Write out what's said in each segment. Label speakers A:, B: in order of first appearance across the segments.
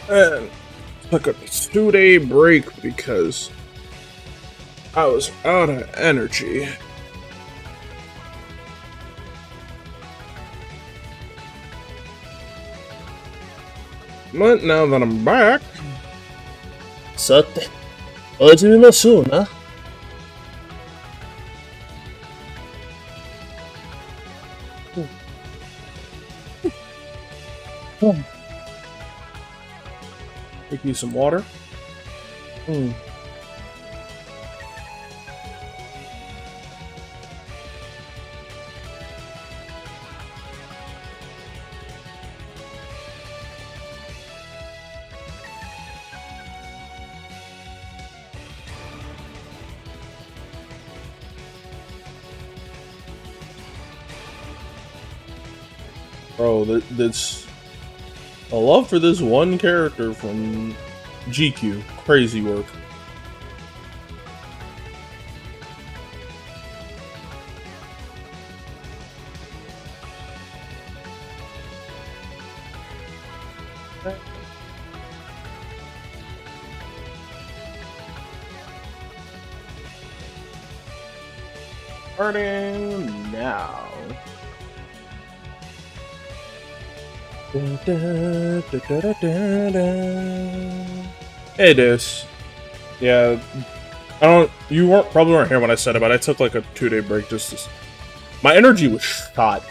A: And took a 2-day break because I was out of energy. But now that I'm back,
B: さて、始めましょうな。
A: make me some water. Bro, this a love for this one character from GQ. Crazy work. Starting now. Hey, Deuce. Yeah, you probably weren't here when I said it, but I took like a 2-day break my energy was shot.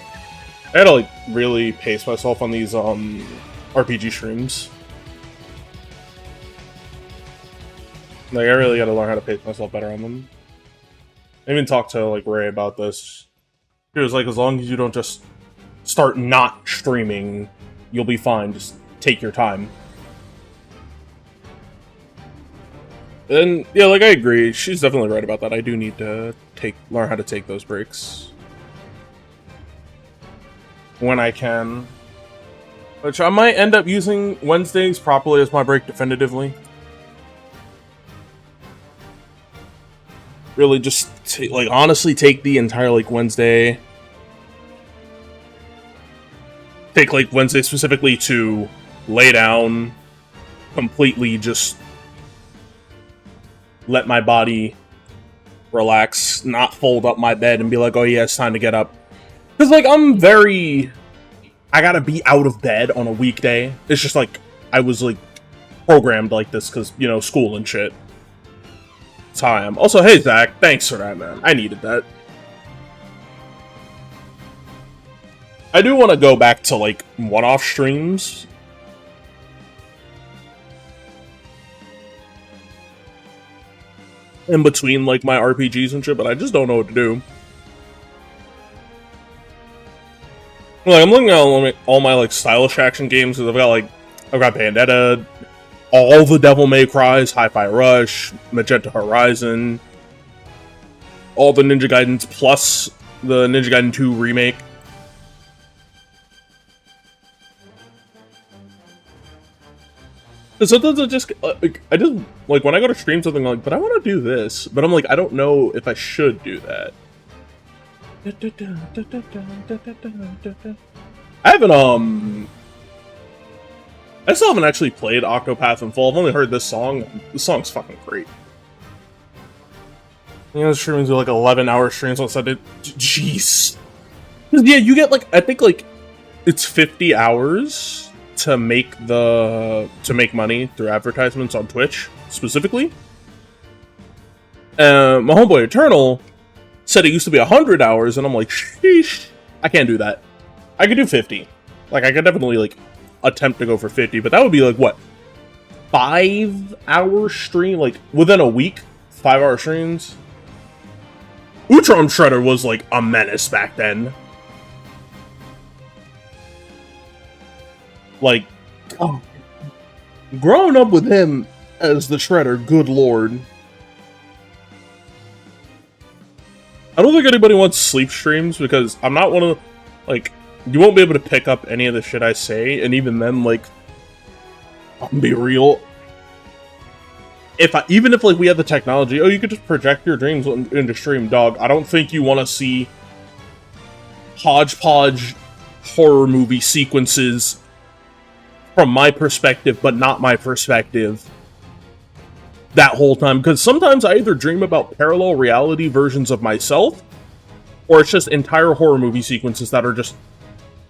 A: I had to like really pace myself on these RPG streams. Like I really gotta learn how to pace myself better on them. I even talked to like Ray about this. He was like, as long as you don't just start not streaming, you'll be fine. Just take your time. And yeah, like I agree. She's definitely right about that. I do need to learn how to take those breaks when I can. Which I might end up using Wednesdays properly as my break definitively. Really just honestly take the entire like Wednesday. Take like Wednesday specifically to lay down, completely just let my body relax, not fold up my bed and be like, oh yeah, it's time to get up. Because like I gotta be out of bed on a weekday. It's just like I was like programmed like this because, you know, school and shit. That's how I am. Also, hey Zach, thanks for that, man. I needed that. I do want to go back to, like, one-off streams. In between, like, my RPGs and shit, but I just don't know what to do. Like, I'm looking at all my, like, stylish action games, because I've got Bayonetta, all the Devil May Cries, Hi-Fi Rush, Magenta Horizon, all the Ninja Gaidens, plus the Ninja Gaiden 2 remake. Sometimes I just like when I go to stream something like, but I want to do this, but I'm like, I don't know if I should do that. I still haven't actually played Octopath in full. I've only heard this song. This song's fucking great. You know, streams are like 11-hour streams on Sunday. Jeez. Yeah, you get like, I think like it's 50 hours to make money through advertisements on Twitch specifically. My homeboy Eternal said it used to be 100 hours, and I'm like, sheesh, I can't do that. I could do 50. Like, I could definitely like attempt to go for 50, but that would be like what, 5-hour stream, like within a week, 5-hour streams. Utrom Shredder was like a menace back then. Like, oh, growing up with him as the Shredder, good lord. I don't think anybody wants sleep streams because I'm not one of, like, you won't be able to pick up any of the shit I say, and even then, like, I'll be real. Even if like we have the technology, oh, you could just project your dreams into stream, dog. I don't think you want to see hodgepodge horror movie sequences from my perspective, but not my perspective that whole time. Because sometimes I either dream about parallel reality versions of myself, or it's just entire horror movie sequences that are just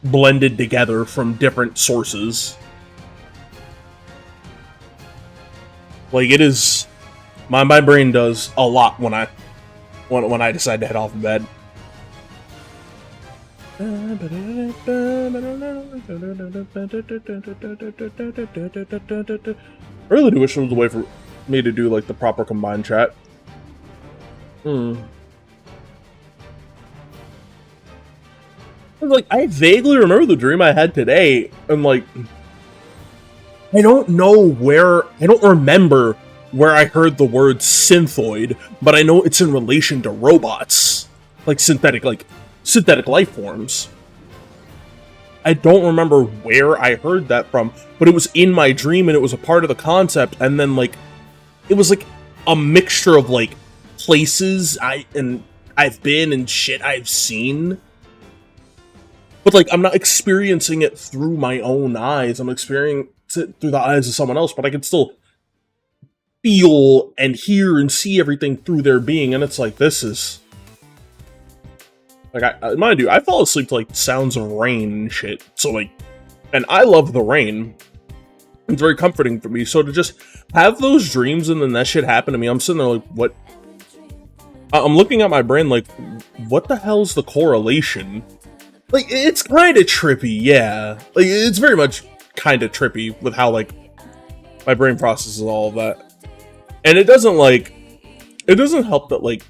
A: blended together from different sources. Like, it is... My brain does a lot when I decide to head off of bed. I really do wish there was a way for me to do, like, the proper combined chat. Like, I vaguely remember the dream I had today, and, like, I don't remember where I heard the word synthoid, but I know it's in relation to robots. Like, synthetic life forms. I don't remember where I heard that from, but it was in my dream, and it was a part of the concept, and then, like, it was, like, a mixture of, like, places I've been and shit I've seen. But, like, I'm not experiencing it through my own eyes. I'm experiencing it through the eyes of someone else, but I can still feel and hear and see everything through their being, and it's like, this is... Like, mind you, I fall asleep to, like, sounds of rain and shit, so, like... And I love the rain. It's very comforting for me, so to just have those dreams and then that shit happen to me, I'm sitting there like, what? I'm looking at my brain like, what the hell's the correlation? Like, it's kind of trippy, yeah. Like, it's very much kind of trippy with how, like, my brain processes all of that. And it doesn't help that, like,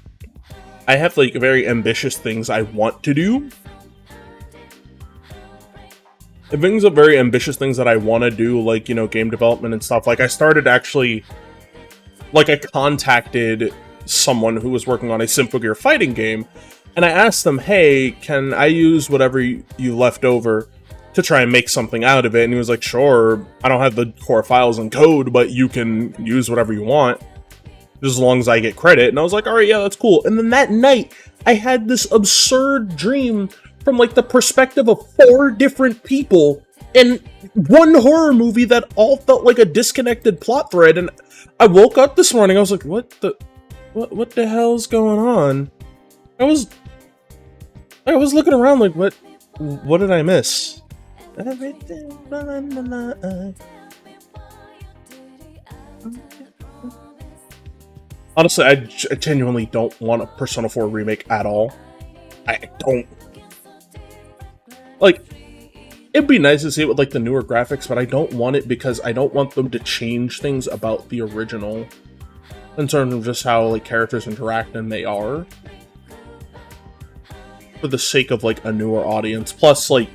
A: I have, like, very ambitious things I want to do. It brings up very ambitious things that I want to do, like, you know, game development and stuff. Like, I started actually... Like, I contacted someone who was working on a Symphogear fighting game, and I asked them, hey, can I use whatever you left over to try and make something out of it? And he was like, sure, I don't have the core files and code, but you can use whatever you want, just as long as I get credit. And I was like, alright, yeah, that's cool. And then that night, I had this absurd dream from, like, the perspective of 4 different people in one horror movie that all felt like a disconnected plot thread. And I woke up this morning, I was like, what the hell's going on? I was looking around like, what did I miss? Honestly, I genuinely don't want a Persona 4 remake at all. I don't. Like, it'd be nice to see it with, like, the newer graphics, but I don't want it because I don't want them to change things about the original in terms of just how, like, characters interact and they are. For the sake of, like, a newer audience. Plus, like,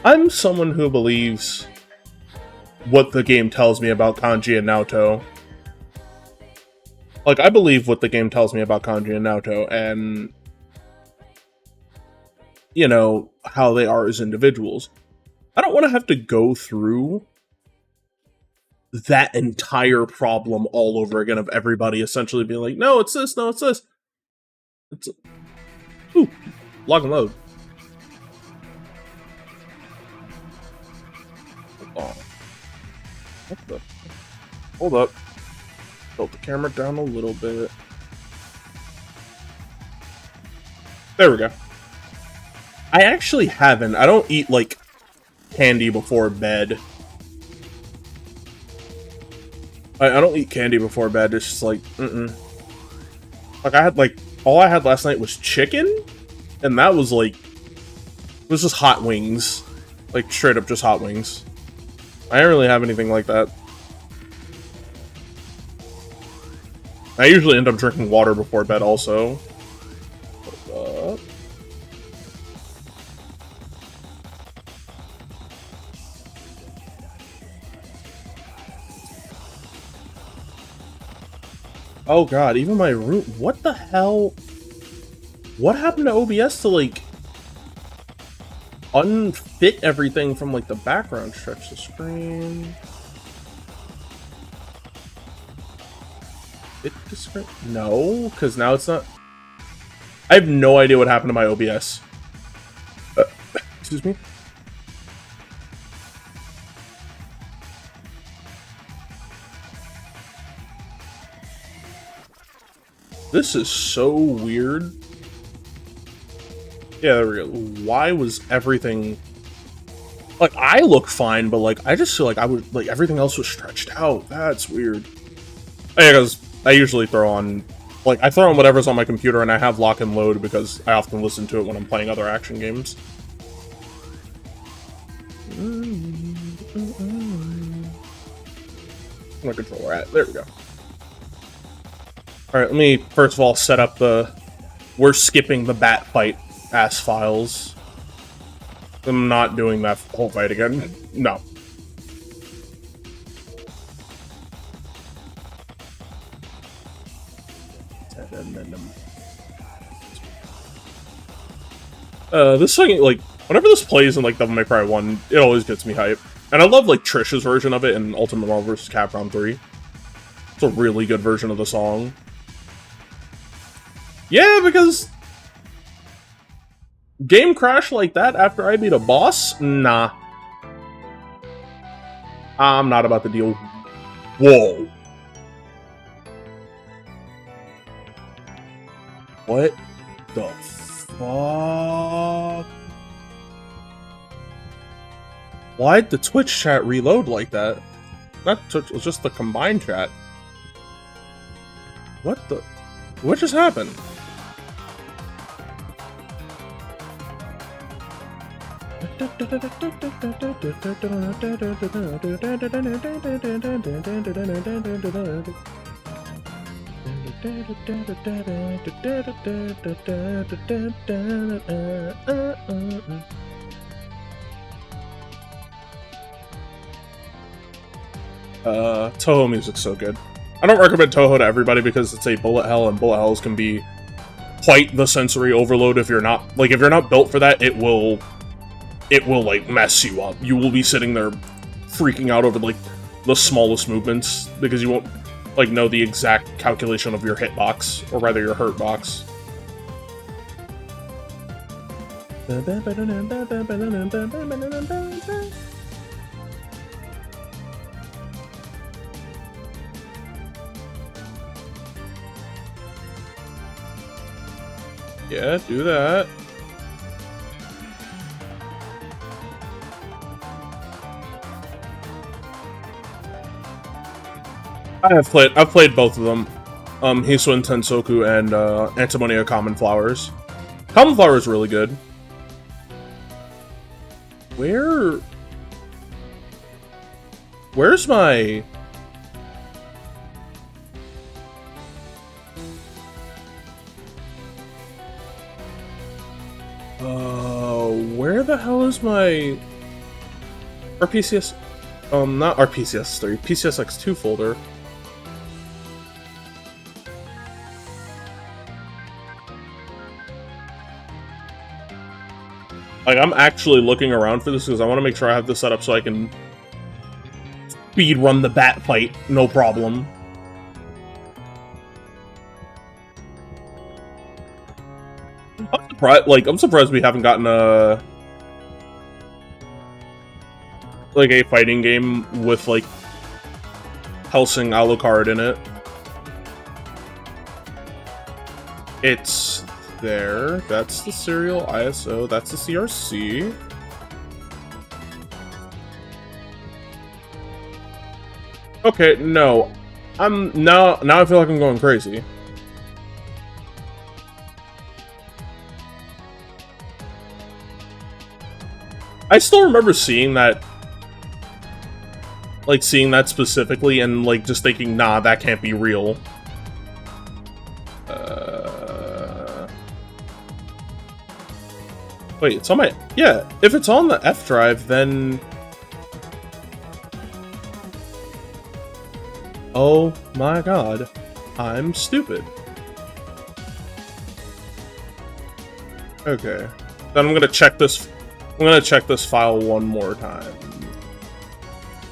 A: I'm someone who believes what the game tells me about Kanji and Naoto. Like, I believe what the game tells me about Kanji and Naoto, and, you know, how they are as individuals. I don't want to have to go through that entire problem all over again of everybody essentially being like, no, it's this, no, it's this. It's... Ooh, lock and load. What the? Hold up. Tilt the camera down a little bit. There we go. I actually haven't. I don't eat, like, candy before bed. I don't eat candy before bed. It's just like, Like, I had, like, all I had last night was chicken, and that was, like, it was just hot wings. Like, straight up just hot wings. I don't really have anything like that. I usually end up drinking water before bed also. Oh god, even my room. What the hell? What happened to OBS to, like, unfit everything from, like, the background? Stretch the screen. Fit the screen? No, because now it's not. I have no idea what happened to my OBS. Excuse me. This is so weird. Yeah, there we go. Why was everything... Like, I look fine, but, like, I just feel like I would... Like, everything else was stretched out. That's weird. Yeah, because I usually throw on... Like, I throw on whatever's on my computer, and I have lock and load because I often listen to it when I'm playing other action games. My controller at. There we go. Alright, let me first of all set up the... We're skipping the bat fight ass files. I'm not doing that whole fight again. No. This thing, like, whenever this plays in, like, Devil May Cry 1, it always gets me hype. And I love, like, Trish's version of it in Ultimate Marvel vs. Capcom 3. It's a really good version of the song. Yeah, because... Game crash like that after I beat a boss? Nah. I'm not about to deal... Whoa. What the fuck? Why'd the Twitch chat reload like that? Not Twitch, it was just the combined chat. What the... What just happened? Toho music's so good. I don't recommend Toho to everybody because it's a bullet hell, and bullet hells can be quite the sensory overload if you're not, like, if you're not built for that, it will, like, mess you up. You will be sitting there freaking out over, like, the smallest movements, because you won't, like, know the exact calculation of your hitbox, or rather your hurt box. Yeah, do that. I've played both of them. Hisuen Tensoku and Antimonia Common Flowers. Common Flowers is really good. Where's my... where the hell is my RPCS? Not RPCS3, PCSX2 folder. Like, I'm actually looking around for this because I want to make sure I have this set up so I can speed run the bat fight, no problem. I'm surprised we haven't gotten a fighting game with, like, Helsing Alucard in it. It's there. That's the serial ISO. That's the CRC. Okay, no. Now I feel like I'm going crazy. I still remember seeing that, like, specifically and, like, just thinking, nah, that can't be real. Wait, it's on my... Yeah, if it's on the F drive, then... Oh my god. I'm stupid. Okay. Then I'm gonna check this... I'm gonna check this file one more time.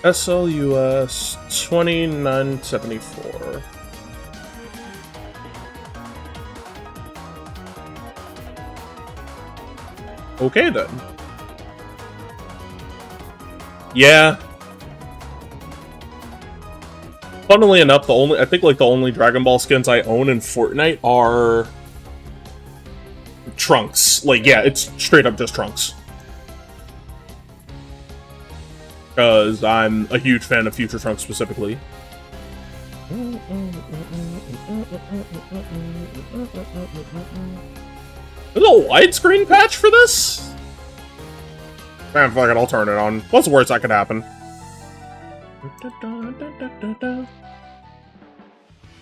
A: SLUS 2974. Okay then. Yeah. Funnily enough, I think like the only Dragon Ball skins I own in Fortnite are Trunks. Like, yeah, it's straight up just Trunks. Because I'm a huge fan of Future Trunks specifically. There's a widescreen patch for this? Man, fuck it, I'll turn it on. What's the worst that could happen?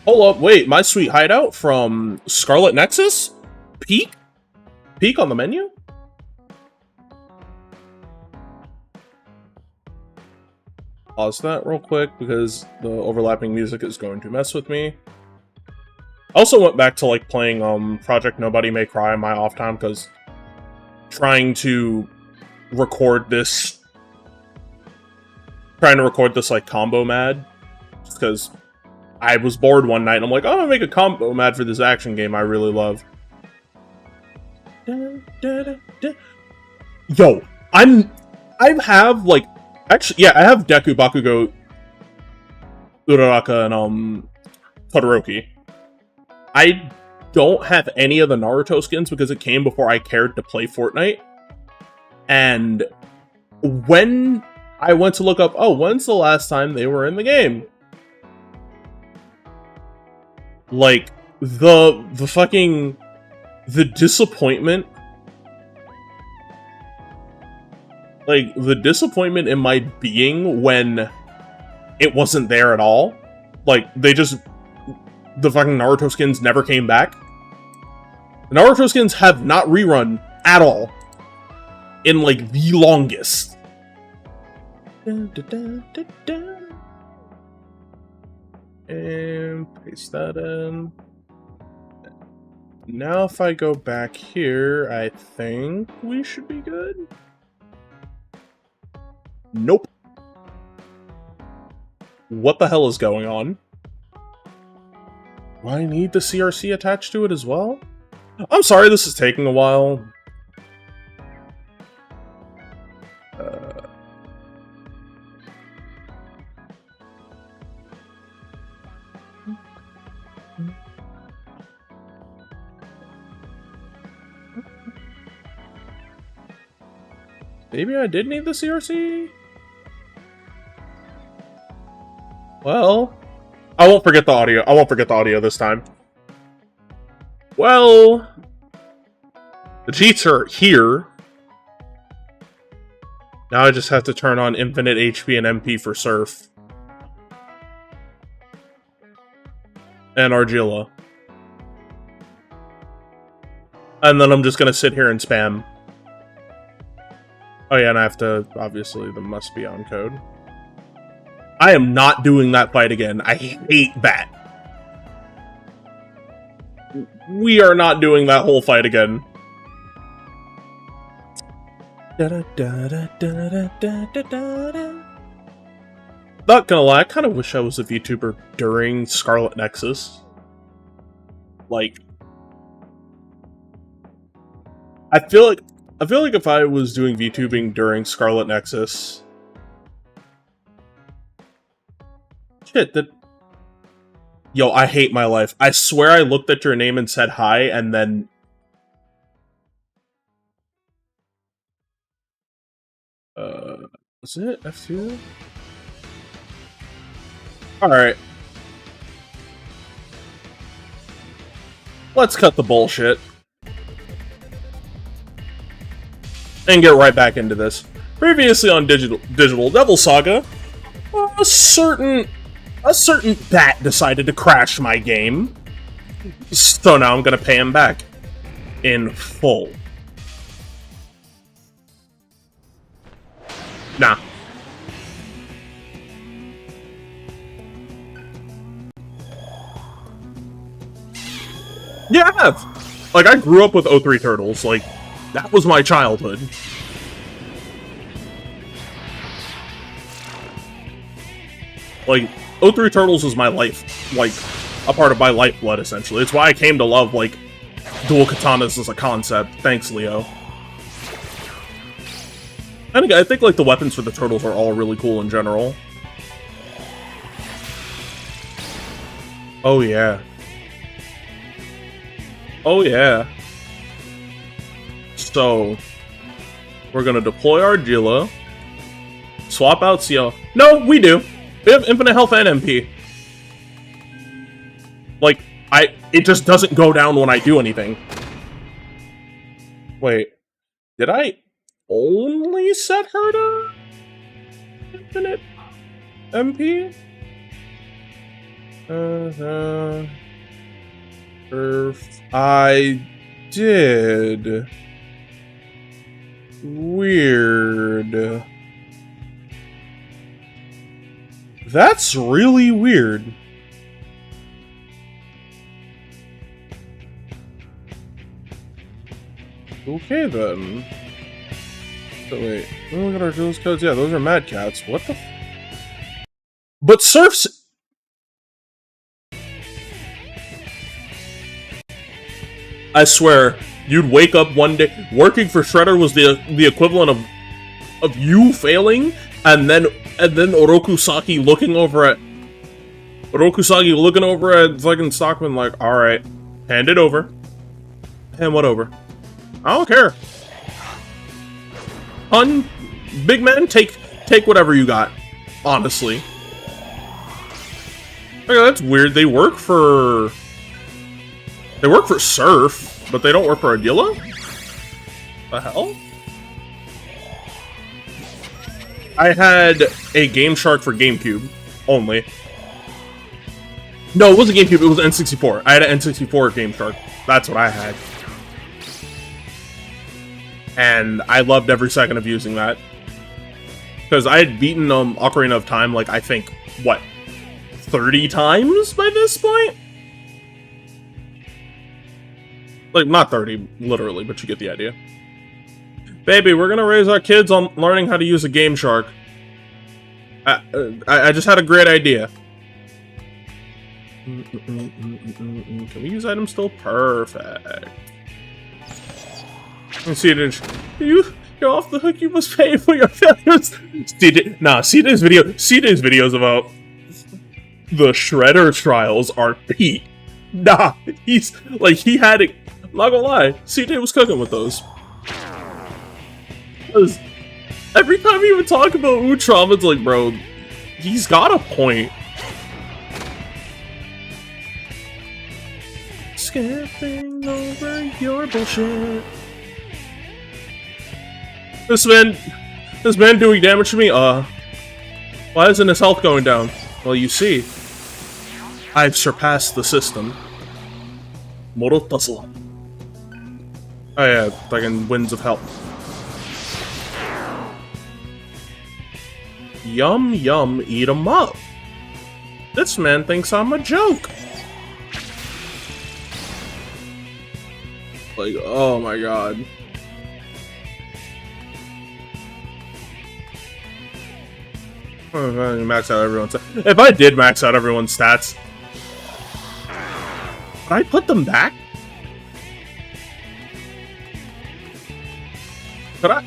A: Hold up, wait, my sweet hideout from Scarlet Nexus? Peak? Peak on the menu? Pause that real quick because the overlapping music is going to mess with me. I also went back to like playing Project Nobody May Cry in my off time because trying to record this like combo mad because I was bored one night and I'm like, oh, I'm gonna make a combo mad for this action game I really love. Yo, I have like actually, yeah, I have Deku Bakugo, Uraraka, and Todoroki. I don't have any of the Naruto skins because it came before I cared to play Fortnite. And when I went to look up, oh, when's the last time they were in the game? Like, the disappointment. Like, the disappointment in my being when it wasn't there at all. Like, the fucking Naruto skins never came back. The Naruto skins have not rerun at all. In, like, the longest. And paste that in. Now if I go back here, I think we should be good. Nope. What the hell is going on? Do I need the CRC attached to it as well? I'm sorry this is taking a while. Maybe I did need the CRC? Well, I won't forget the audio. I won't forget the audio this time. Well, the cheats are here. Now I just have to turn on infinite HP and MP for Surf. And Argilla. And then I'm just gonna sit here and spam. Oh yeah, and I have to, obviously, the must be on code. I am not doing that fight again. I hate that. We are not doing that whole fight again. Not gonna lie, I kind of wish I was a VTuber during Scarlet Nexus. Like, I feel like if I was doing VTubing during Scarlet Nexus... Shit, Yo, I hate my life. I swear I looked at your name and said hi, and then... Was it F2? Alright. Let's cut the bullshit. And get right back into this. Previously on Digital Devil Saga, a certain bat decided to crash my game. So now I'm gonna pay him back. In full. Nah. Yeah, I have! Like, I grew up with O3 Turtles, like, that was my childhood. Like, O3 Turtles is my life, like, a part of my lifeblood, essentially. It's why I came to love, like, dual katanas as a concept. Thanks, Leo. And again, I think, like, the weapons for the turtles are all really cool in general. Oh yeah. Oh yeah. So we're gonna deploy our Gila. Swap out CL. No, we do. We have infinite health and MP. Like, it just doesn't go down when I do anything. Wait, did I only set her to infinite MP? I did. Weird. That's really weird. Okay then. So wait, look at our rules codes. Yeah, those are Mad Cats. What the? But Surf's. I swear, you'd wake up one day. Working for Shredder was the equivalent of you failing, and then Orokusaki looking over at fucking Stockman like, all right, hand it over. Hand what over? I don't care. Big man, take whatever you got. Honestly. Okay, that's weird. They work for Surf, but they don't work for Agila? The hell? I had a Game Shark for GameCube only. No, it wasn't GameCube, it was N64. I had an N64 Game Shark. That's what I had. And I loved every second of using that. Because I had beaten Ocarina of Time, like, I think, what, 30 times by this point? Like, not 30, literally, but you get the idea. Baby, we're gonna raise our kids on learning how to use a Game Shark. I just had a great idea. Can we use items still? Perfect. You're off the hook. You must pay for your failures. C-Day's videos about the Shredder trials are peak. Nah, he's like, he had it. I'm not gonna lie, C-Day was cooking with those. Because every time he would talk about Utrom, it's like, bro, he's got a point. Skipping over your bullshit. This man doing damage to me? Why isn't his health going down? Well, you see, I've surpassed the system. Moro Tussle. Oh yeah, fucking Winds of Hell. Yum yum, eat 'em up. This man thinks I'm a joke. Like, oh my god. Max out everyone's. If I did max out everyone's stats, would I put them back? Could I?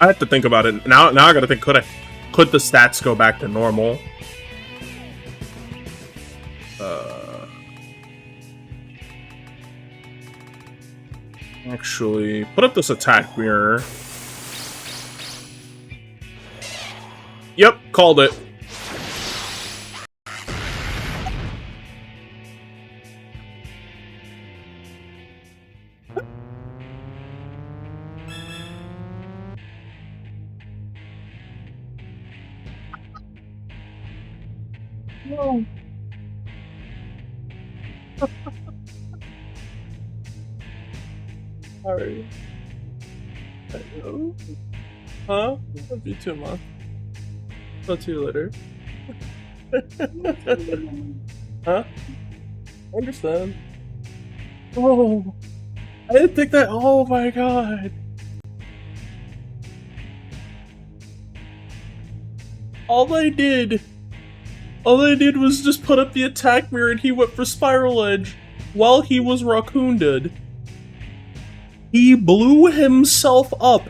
A: I have to think about it. Now I gotta think, could the stats go back to normal? Actually, put up this attack mirror. Yep, called it. No. Sorry. Hello? Huh? Love you too, Mom. Talk to you later. Huh? I understand. Oh, I didn't think that. Oh my god. All I did was just put up the attack mirror and he went for Spiral Edge while he was Raccooned. He blew himself up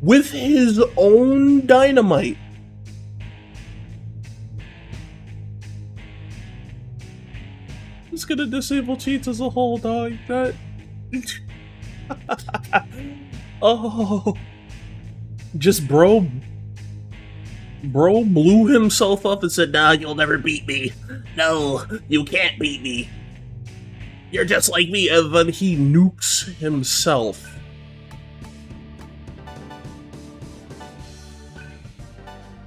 A: with his own dynamite. it's gonna disable cheats as a whole, dog. That. Oh. Just bro blew himself up and said, "Nah, you'll never beat me. No, you can't beat me. You're just like me," and then he nukes himself.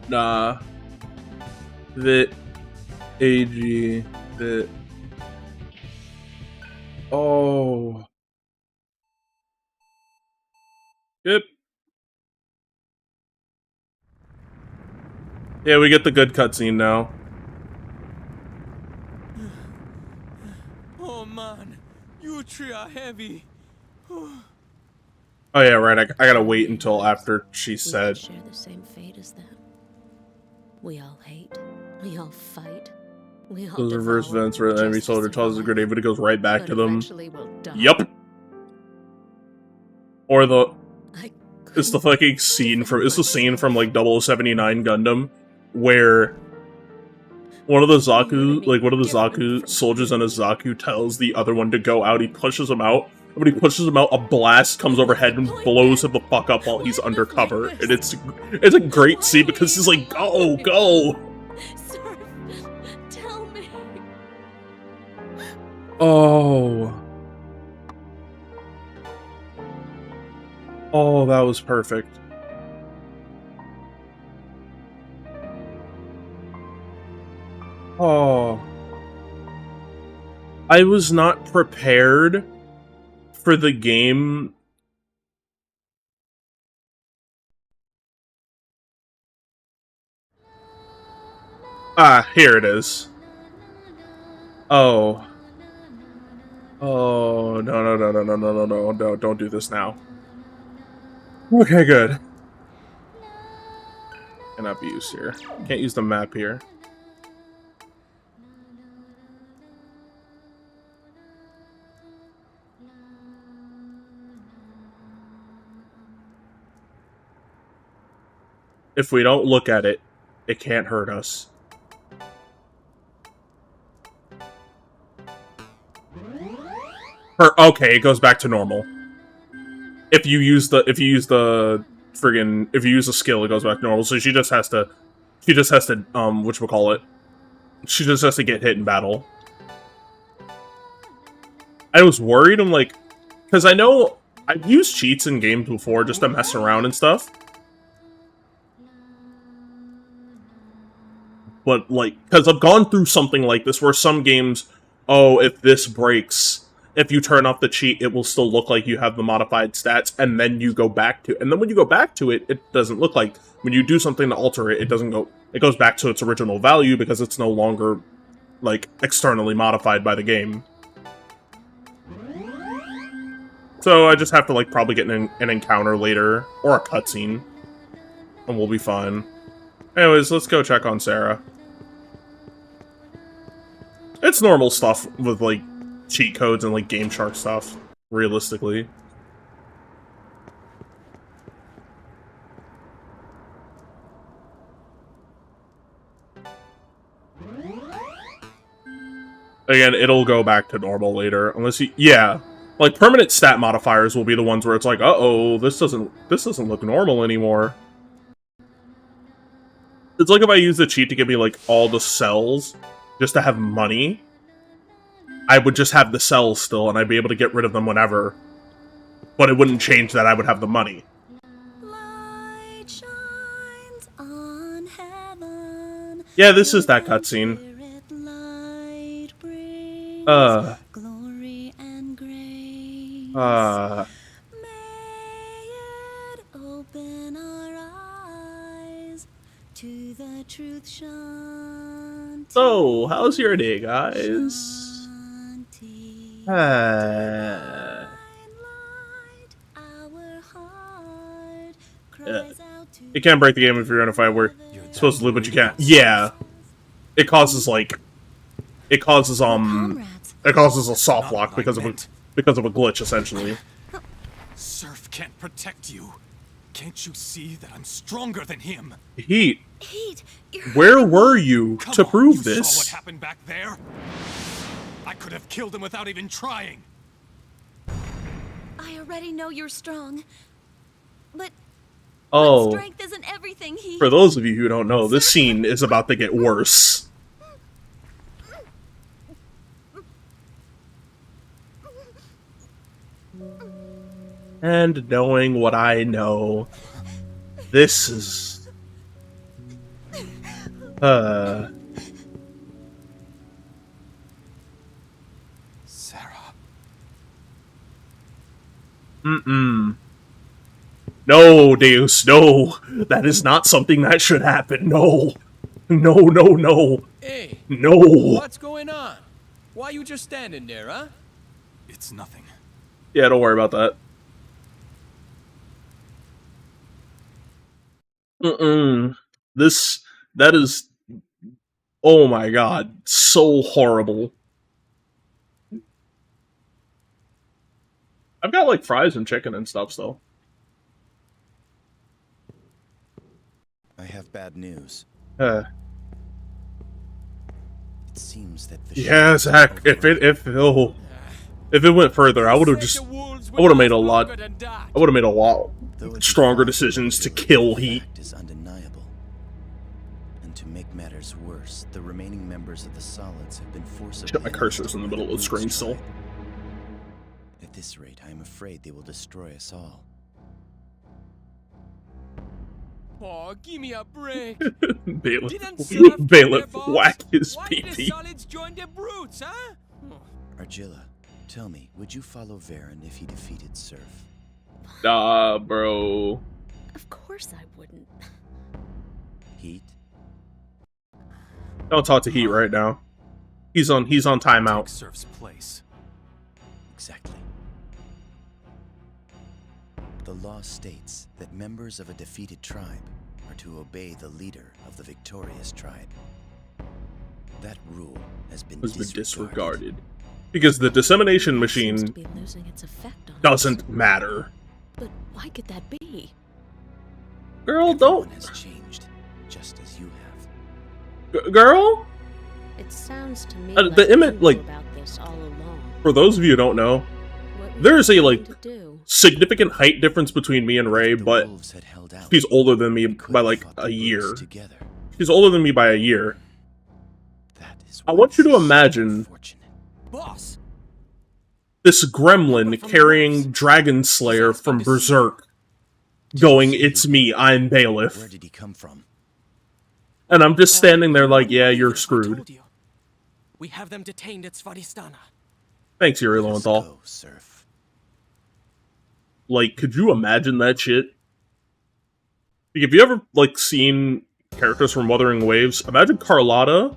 A: Nah. That AG that. Oh. Yep. Yeah, we get the good cutscene now.
C: Oh man, you three are heavy.
A: Oh yeah, right. I gotta wait until after she said.
D: We share the same fate as them. We all hate. We all fight. We all
A: Those reverse events where the enemy soldier tosses a grenade, but it goes right back to them.
D: We'll
A: Yup. Or it's the fucking scene from like 0079 Gundam, where one of the Zaku soldiers on a Zaku tells the other one to go out. He pushes him out. When he pushes him out, a blast comes overhead and blows him the fuck up while he's undercover. And it's a great scene because he's like, go, go.
D: Sir, tell me.
A: Oh. Oh, that was perfect. Oh. I was not prepared for the game. Ah, here it is. Oh. Oh, no, don't do this now. Okay, good. Cannot be used here. Can't use the map here. If we don't look at it, it can't hurt us. Okay, it goes back to normal. If you use the skill, it goes back to normal. So she just has to whatchamacallit. She just has to get hit in battle. I was worried, I'm like, because I know I've used cheats in games before just to mess around and stuff. But, like, because I've gone through something like this where some games, oh, if this breaks, if you turn off the cheat, it will still look like you have the modified stats, and then you go back to it. And then when you go back to it, it doesn't look like, when you do something to alter it, it goes back to its original value because it's no longer, like, externally modified by the game. So I just have to, like, probably get an encounter later, or a cutscene, and we'll be fine. Anyways, let's go check on Sarah. It's normal stuff with, like, cheat codes and, like, Game Shark stuff, realistically. Again, it'll go back to normal later, unless you... Yeah. Like, permanent stat modifiers will be the ones where it's like, uh-oh, this doesn't look normal anymore. It's like if I use the cheat to give me, like, all the cells, just to have money, I would just have the cells still, and I'd be able to get rid of them whenever. But it wouldn't change that I would have the money.
D: Light shines on heaven.
A: Yeah, this is that cutscene.
D: Glory and grace. May it open our eyes to the truth, Shanti.
A: So, how's your day, guys? You can't break the game if you're in a fight where you're supposed to live, but you can't. Yeah. It causes, like... It causes a soft lock because of a glitch, essentially.
C: Surf can't protect you. Can't you see that I'm stronger than him?
A: Heat.
D: Heat,
A: Where were you to prove
C: you
A: this?
C: Saw what happened back there? I could have killed him without even trying.
D: I already know you're strong. But
A: Oh,
D: strength isn't everything, he...
A: for those of you who don't know, this scene is about to get worse. And knowing what I know, this is...
C: Sarah.
A: No, Deus, no. That is not something that should happen. No. No, no, no.
E: Hey,
A: No.
E: what's going on? Why you just standing there, huh?
C: It's nothing.
A: Yeah, don't worry about that. That is... Oh my god. So horrible. I've got, like, fries and chicken and stuff, so...
F: I have bad news.
A: It
F: seems that the
A: yeah, Zach. If it went further, I would have made a lot stronger decisions to kill Heat.
F: Is undeniable. And to make matters worse, the remaining members of the Solids have been forcibly...
A: Shit, my cursor's in the middle of the screen still.
F: At this rate, I am afraid they will destroy us all.
E: Oh, give me a break.
A: Bailiff, whack his
E: Why
A: pee
E: the
A: pee.
E: Solids join the brutes, huh?
F: Argilla, tell me, would you follow Varen if he defeated Surf?
A: Nah, bro.
D: Of course I wouldn't.
F: Heat?
A: Don't talk to Heat right now. He's on timeout.
C: Take Surf's place.
F: Exactly. The law states that members of a defeated tribe are to obey the leader of the victorious tribe. That rule has been disregarded.
A: Because the dissemination
D: It seems to
A: machine
D: be losing its effect on us.
A: doesn't matter.
D: But why could that be?
A: Girl,
F: Everyone
A: don't.
F: has changed, just as you have.
A: Girl?
D: It sounds to me
A: The
D: like
A: image,
D: you
A: like,
D: knew about this all along.
A: For those of you who don't know,
D: What were
A: there's
D: you
A: a, like,
D: going to do?
A: significant height difference between me and Ray,
F: The
A: but
F: wolves had held out.
A: she's older than me
F: We could
A: by,
F: have
A: like,
F: fought the
A: a year.
F: brutes together.
A: She's older than me by a year.
F: That is
A: I
F: why
A: want you to
F: this is
A: imagine
F: unfortunate.
E: Boss,
A: this gremlin carrying Dragon Slayer from Berserk going, "It's me, I'm
F: Where
A: Bailiff."
F: did he come from?
A: And I'm just standing there like, yeah, you're
E: I
A: screwed.
E: told you. We have them detained at Svaristana.
A: Thanks, Yuri
F: Let us
A: Lowenthal.
F: go, Surf.
A: Like, could you imagine that shit? Like, have you ever, like, seen characters from Wuthering Waves? Imagine Carlotta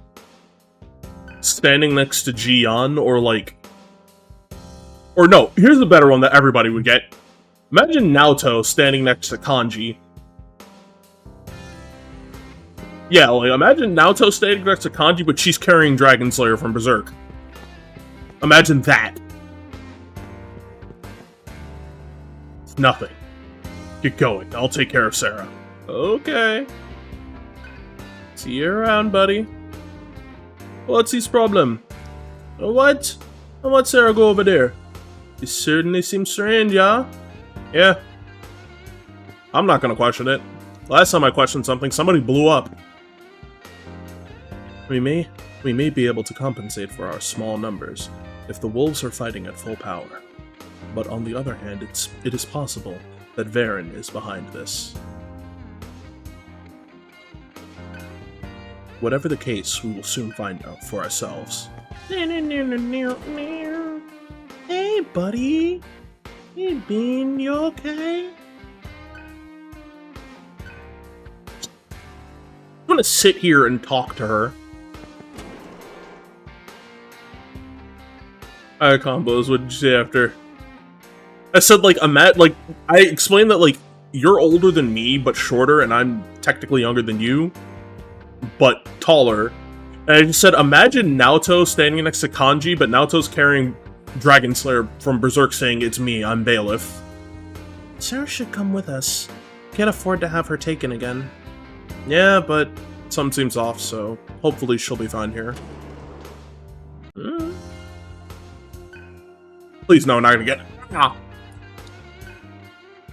A: standing next to Jian, or, like... Or no, here's a better one that everybody would get. Imagine Naoto standing next to Kanji. Yeah, like, imagine Naoto standing next to Kanji, but she's carrying Dragon Slayer from Berserk. Imagine that. Nothing. Get going. I'll take care of Sarah. Okay. See you around, buddy. What's his problem? What? I want Sarah go over there. This certainly seems strange, yeah? Yeah. I'm not gonna question it. Last time I questioned something, somebody blew up. We may be able to compensate for our small numbers if the wolves are fighting at full power. But on the other hand, it is possible that Varen is behind this. Whatever the case, we will soon find out for ourselves. Hey, buddy. Hey, Bean, you okay? I'm gonna sit here and talk to her. Alright, combos, what did you say after? I said, like, I explained that, like, you're older than me, but shorter, and I'm technically younger than you, but taller. And I just said, imagine Naoto standing next to Kanji, but Naoto's carrying Dragon Slayer from Berserk saying, "It's me, I'm Bailiff." Sarah should come with us. Can't afford to have her taken again. Yeah, but something seems off, so hopefully she'll be fine here. Please, no, not gonna get... Ah.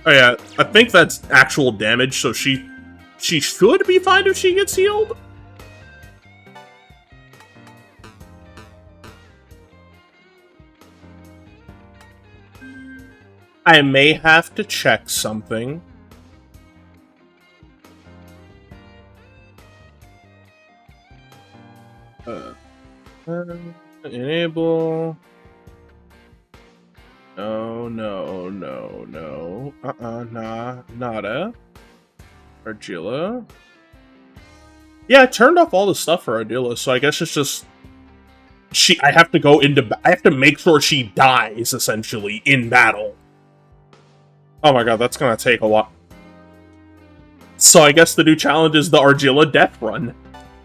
A: Oh yeah, I think that's actual damage, so she should be fine if she gets healed. I may have to check something. Enable. No. Nada. Argilla. Yeah, I turned off all the stuff for Argilla, so I guess it's just... I have to go into... I have to make sure she dies, essentially, in battle. Oh my god, that's gonna take a lot. So I guess the new challenge is the Argilla death run.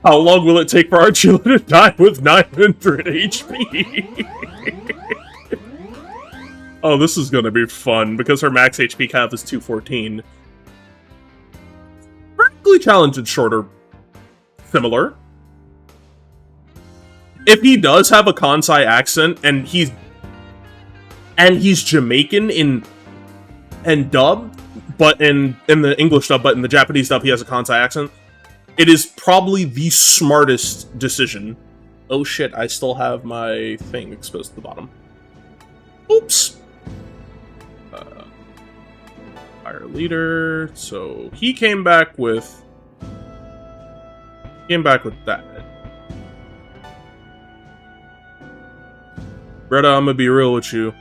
A: How long will it take for Argilla to die with 900 HP? Oh, this is gonna be fun, because her max HP cap is 214. Vertically challenged and shorter. Similar. If he does have a Kansai accent, and he's Jamaican and dub, but in the English dub, but in the Japanese dub he has a Kansai accent, it is probably the smartest decision. Oh shit, I still have my thing exposed to the bottom. Oops. Fire leader, so he came back with that. Bretta, I'm gonna be real with you.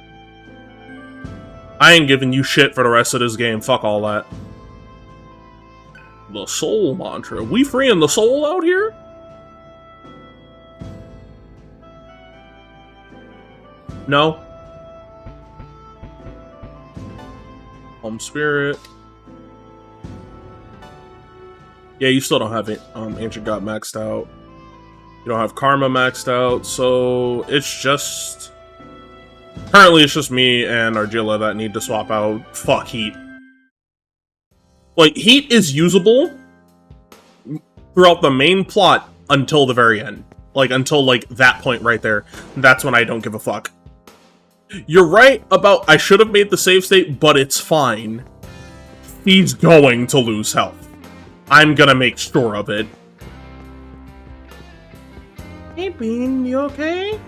A: I ain't giving you shit for the rest of this game. Fuck all that. The soul mantra. We freeing the soul out here? No. Home spirit. Yeah, you still don't have it. Ancient God maxed out. You don't have Karma maxed out, so it's just... Currently, it's just me and Argilla that need to swap out. Fuck Heat. Like, Heat is usable throughout the main plot until the very end. Like, until, like, that point right there. That's when I don't give a fuck. You're right about I should have made the save state, but it's fine. He's going to lose health. I'm gonna make sure of it. Hey, Bean, you okay?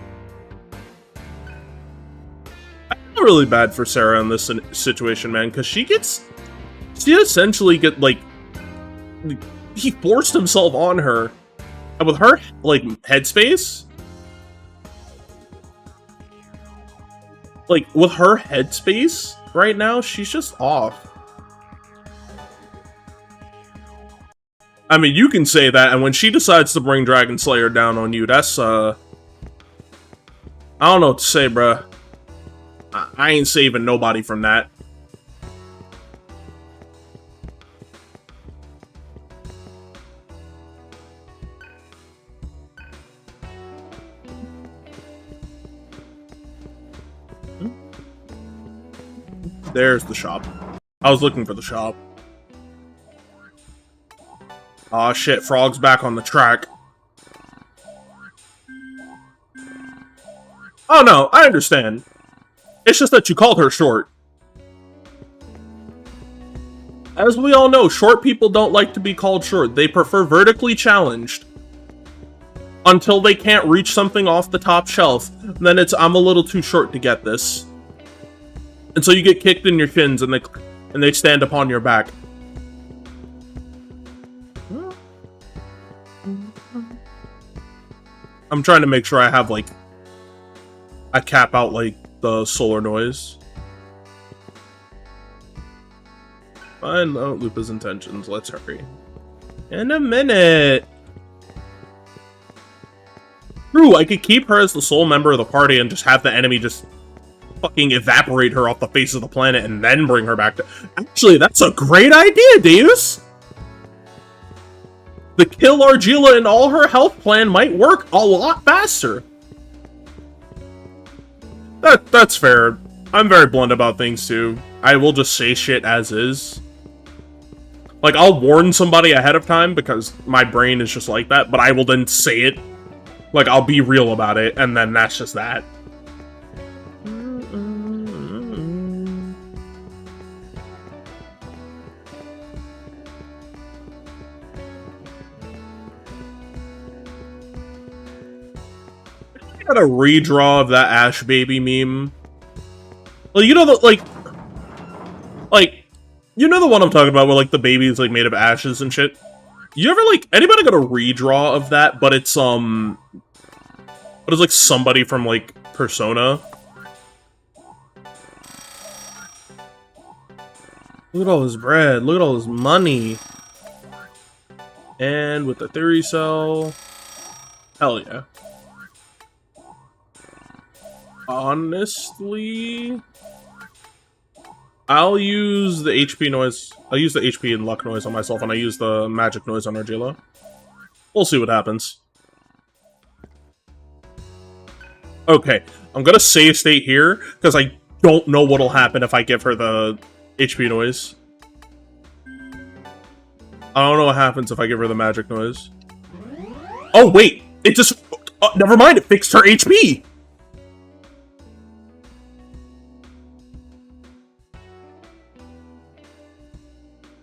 A: I feel really bad for Sarah in this situation, man, because she essentially get, like, he forced himself on her. And with her, like, headspace, like, with her headspace right now, she's just off. I mean, you can say that, and when she decides to bring Dragon Slayer down on you, that's, I don't know what to say, bruh. I ain't saving nobody from that. There's the shop. I was looking for the shop. Aw, shit, Frog's back on the track. Oh no, I understand. It's just that you called her short. As we all know, short people don't like to be called short. They prefer vertically challenged. Until they can't reach something off the top shelf. Then it's, I'm a little too short to get this. And so you get kicked in your shins and they stand upon your back. I'm trying to make sure I have, like, I cap out, like, the solar noise. Fine, don't loop his intentions. Let's hurry. In a minute! True, I could keep her as the sole member of the party and just have the enemy just fucking evaporate her off the face of the planet and then bring her back to... Actually, that's a great idea, Deus! The kill Argilla and all her health plan might work a lot faster. That's fair. I'm very blunt about things, too. I will just say shit as is. Like, I'll warn somebody ahead of time because my brain is just like that, but I will then say it. Like, I'll be real about it, and then that's just that. got a redraw of that Ash Baby meme. Well, you know the you know the one I'm talking about where like the baby is like made of ashes and shit? You ever like anybody got a redraw of that, but it's like somebody from like Persona? Look at all this bread, look at all this money. And with the theory cell, hell yeah. Honestly, I'll use the HP noise. I'll use the HP and luck noise on myself, and I use the magic noise on Argilla. We'll see what happens. Okay, I'm gonna save state here, because I don't know what'll happen if I give her the HP noise. I don't know what happens if I give her the magic noise. Oh, wait! It just... never mind, it fixed her HP!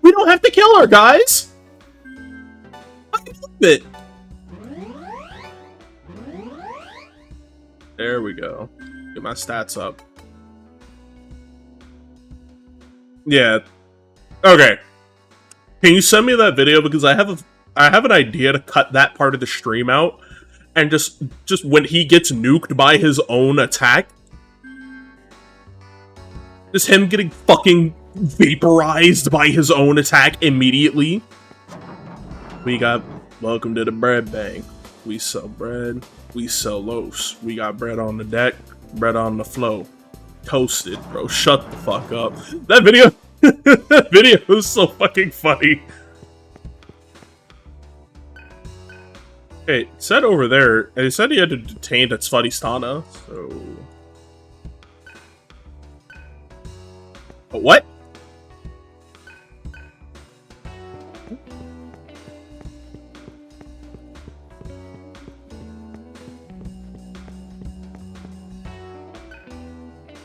A: We don't have to kill her, guys! I can believe it! There we go. Get my stats up. Yeah. Okay. Can you send me that video, because I have an idea to cut that part of the stream out, and just when he gets nuked by his own attack, just him getting fucking vaporized by his own attack immediately. We got welcome to the bread bank. We sell bread. We sell loaves. We got bread on the deck, bread on the flow. Toasted, bro. Shut the fuck up. That video, that video is so fucking funny. Okay, it said over there, and it said he had to detain at Svadhisthana, so... What?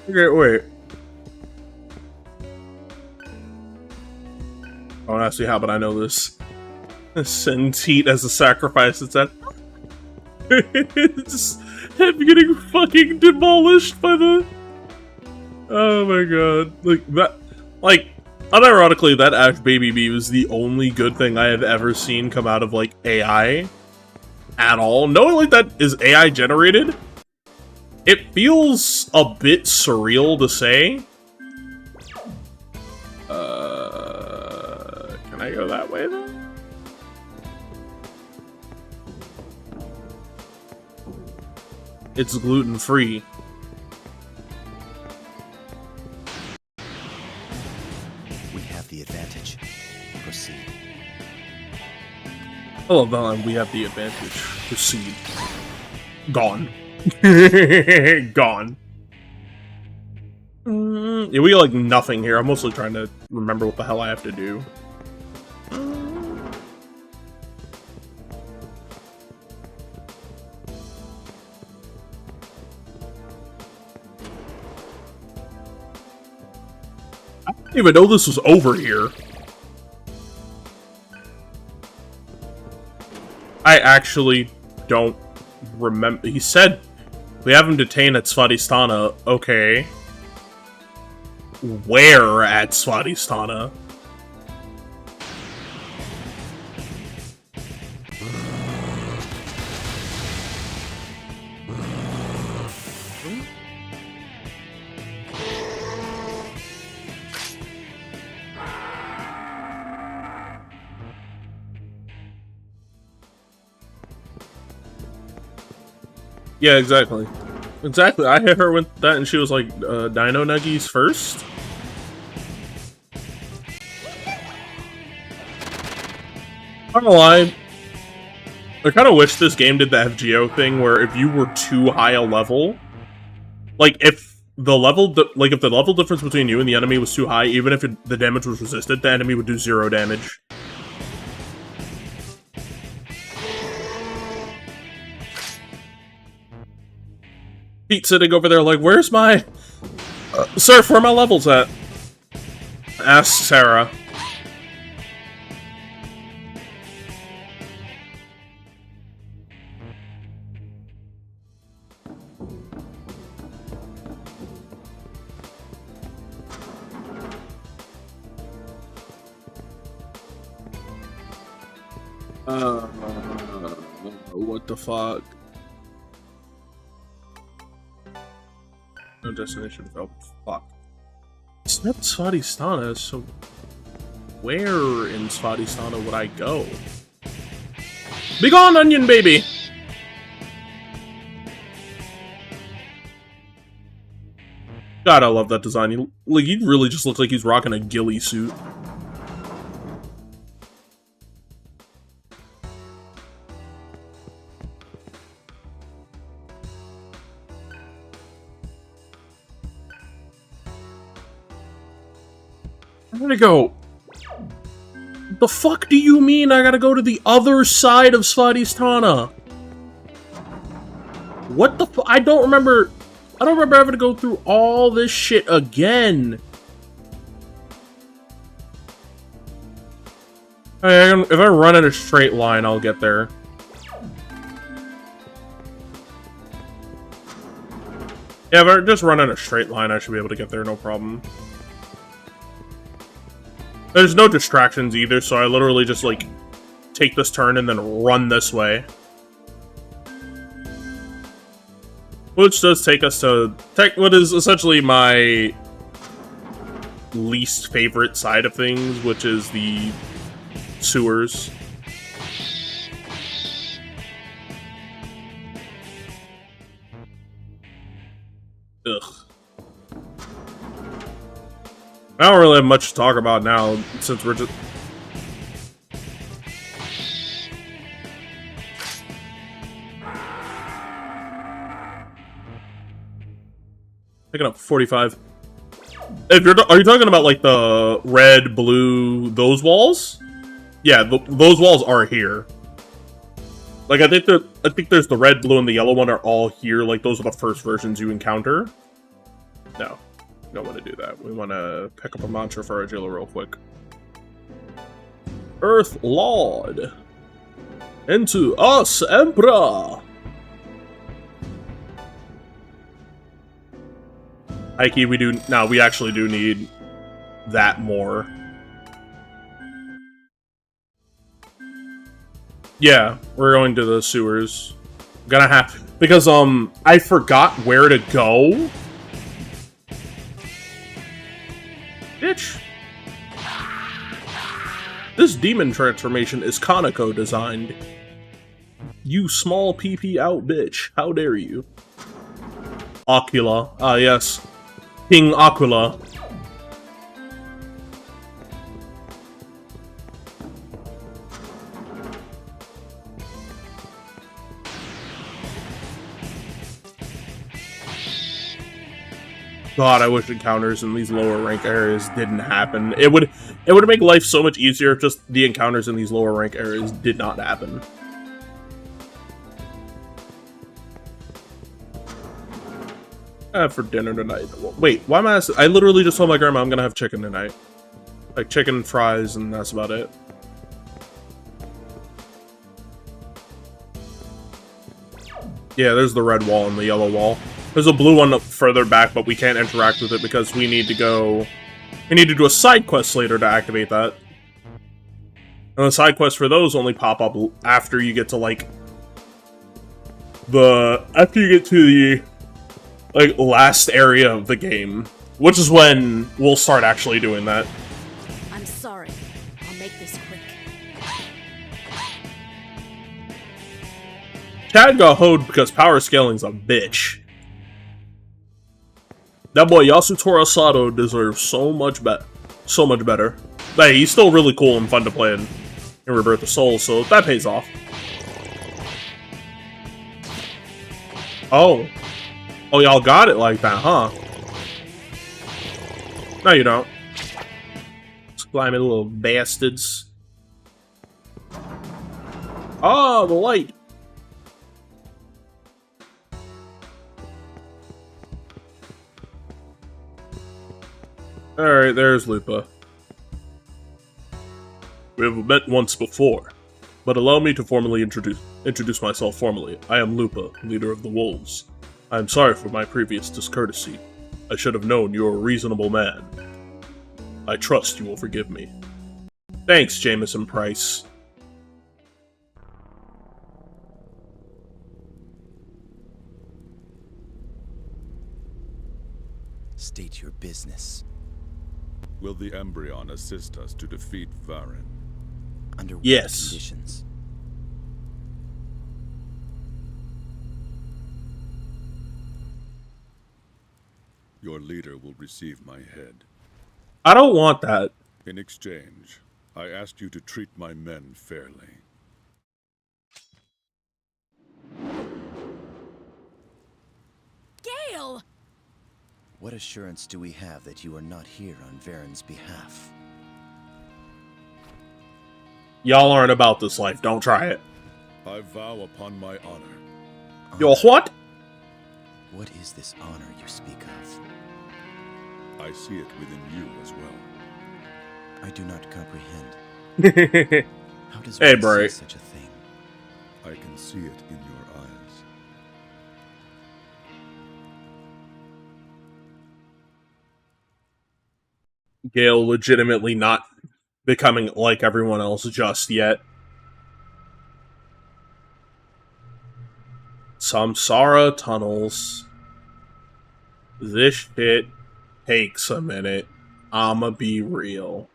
A: Okay, wait. Oh, actually, how about I know this? Send Teat as a sacrifice. It's that. Just him getting fucking demolished by the. Oh my god! Like that. Like, unironically, that Ash Baby Bee was the only good thing I have ever seen come out of like AI at all. Knowing like that is AI generated. It feels a bit surreal to say. Can I go that way though? It's gluten-free.
F: We have the advantage. Proceed.
A: I love that line, we have the advantage. Proceed. Gone. Gone. Yeah, we got like nothing here. I'm mostly trying to remember what the hell I have to do. I didn't even know this was over here. I actually don't remember. He said we have him detained at Svadhisthana. Okay. Where at Svadhisthana? Yeah, exactly. Exactly. I hit her with that and she was like, Dino Nuggies first? I'm not gonna lie. I kind of wish this game did the FGO thing where if you were too high a level, like if the level, if the level difference between you and the enemy was too high, even if the damage was resisted, the enemy would do 0 damage. Pete sitting over there like, where's my... Surf, where are my levels at? Ask Sarah. What the fuck? No destination developed. Fuck. It's not Svadhisthana, so where in Svadhisthana would I go? Be gone, onion baby! God, I love that design. He really just looks like he's rocking a ghillie suit. I'm gonna go. The fuck do you mean I gotta go to the other side of Svadhisthana? What the fu- I don't remember having to go through all this shit again. If I run in a straight line, I'll get there. Yeah, if I just run in a straight line, I should be able to get there, no problem. There's no distractions either, so I literally just, like, take this turn and then run this way. Which does take us to what is essentially my least favorite side of things, which is the sewers. Ugh. I don't really have much to talk about now, since we're just... Picking up 45. Are you talking about, like, the red, blue, those walls? Yeah, those walls are here. Like, I think there's the red, blue, and the yellow one are all here. Like, those are the first versions you encounter. No. We don't want to do that. We want to pick up a mantra for our jailer real quick. Earth Lord. Into us, Emperor. Heike, we actually do need that more. Yeah, we're going to the sewers. Gonna have, because, I forgot where to go. Bitch. This demon transformation is Kaneko designed. You small PP out bitch. How dare you? Aquila. Ah, yes. King Aquila. God, I wish encounters in these lower rank areas didn't happen. It would make life so much easier if just the encounters in these lower rank areas did not happen. For dinner tonight. Wait, why am I asking? I literally just told my grandma I'm gonna have chicken tonight. Like chicken and fries, and that's about it. Yeah, there's the red wall and the yellow wall. There's a blue one up further back, but we can't interact with it because we need to do a side quest later to activate that. And the side quests for those only pop up after you get to, like, after you get to the, like, last area of the game. Which is when we'll start actually doing that.
D: I'm sorry. I'll make this quick.
A: Chad got hoed because power scaling's a bitch. That boy Yasutora Sato deserves so much better. Hey, he's still really cool and fun to play in Rebirth of Souls, so that pays off. Oh. Oh, y'all got it like that, huh? No, you don't. Slimy little bastards. Oh, the light. Alright, there's Lupa. We have met once before, but allow me to formally introduce myself formally. I am Lupa, leader of the Wolves. I am sorry for my previous discourtesy. I should have known you are a reasonable man. I trust you will forgive me. Thanks, Jameson Price.
F: State your business.
G: Will the Embryon assist us to defeat Varen?
F: Under what
A: Yes.
F: conditions?
G: Your leader will receive my head.
A: I don't want that.
G: In exchange, I asked you to treat my men fairly.
D: Gale!
F: What assurance do we have that you are not here on Varen's behalf?
A: Y'all aren't about this life. Don't try it.
G: I vow upon my honor.
A: Yo, what?
F: What is this honor you speak of?
G: I see it within you as well.
F: I do not comprehend. How does
A: Hey,
F: one
A: Bray.
F: see such a thing?
G: I can see it in your eyes.
A: Gale legitimately not becoming like everyone else just yet. Samsara tunnels. This shit takes a minute. I'ma be real.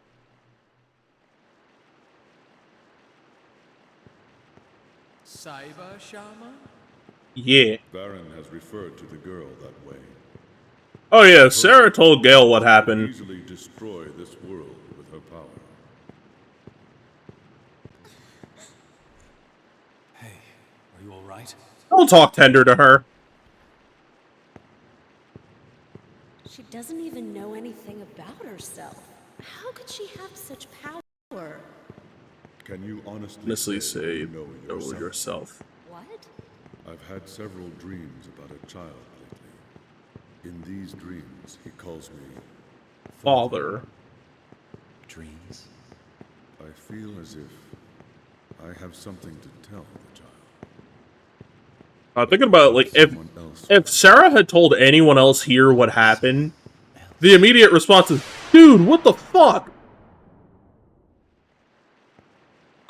E: Cyber Shaman?
A: Yeah.
G: Varen has referred to the girl that way.
A: Oh yeah, Sarah told Gale what happened.
G: Easily destroy this world with her power.
C: Hey, are you alright?
A: Don't talk tender to her.
D: She doesn't even know anything about herself. How could she have such power?
G: Can you honestly
A: Honestly
G: say
A: say,
G: you know
A: know
G: yourself?
A: yourself.
D: What?
G: I've had several dreams about a child lately. In these dreams, he calls me
A: Father.
F: Dreams?
G: I feel as if I have something to tell the child.
A: Thinking about it, like,
G: Someone else.
A: if Sarah had told anyone else here what happened, the immediate response is, dude, what the fuck?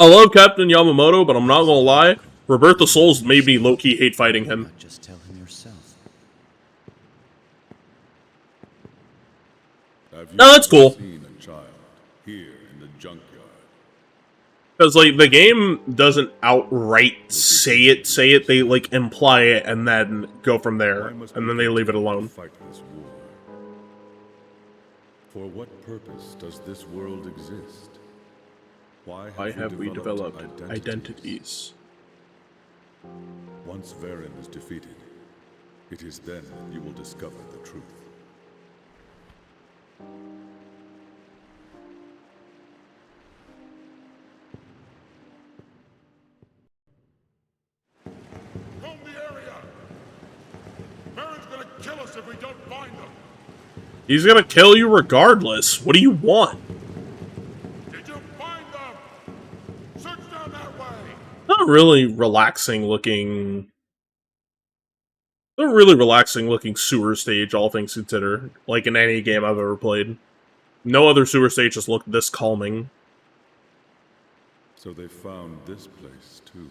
A: I love Captain Yamamoto, but I'm not gonna lie, Roberta Souls made me low-key hate fighting him.
F: Not just tell him yourself.
G: Have you
A: No, that's
G: ever
A: cool.
G: seen a child here in the junkyard?
A: Because, like, the game doesn't outright say it, they, like, imply it and then go from there,
G: Why must
A: and
G: we
A: then they leave it
G: continue to
A: alone.
G: fight this war? For what purpose does this world exist?
A: Why have we developed identities?
G: Once Varen is defeated, it is then that you will discover the truth.
H: Comb the area! Varen's gonna kill us if we don't find them!
A: He's gonna kill you regardless. What do you want?
H: Did you find them? Search down that way!
A: Not really relaxing looking. A really relaxing looking sewer stage, all things considered. Like in any game I've ever played. No other sewer stage has looked this calming.
G: So they found this place too.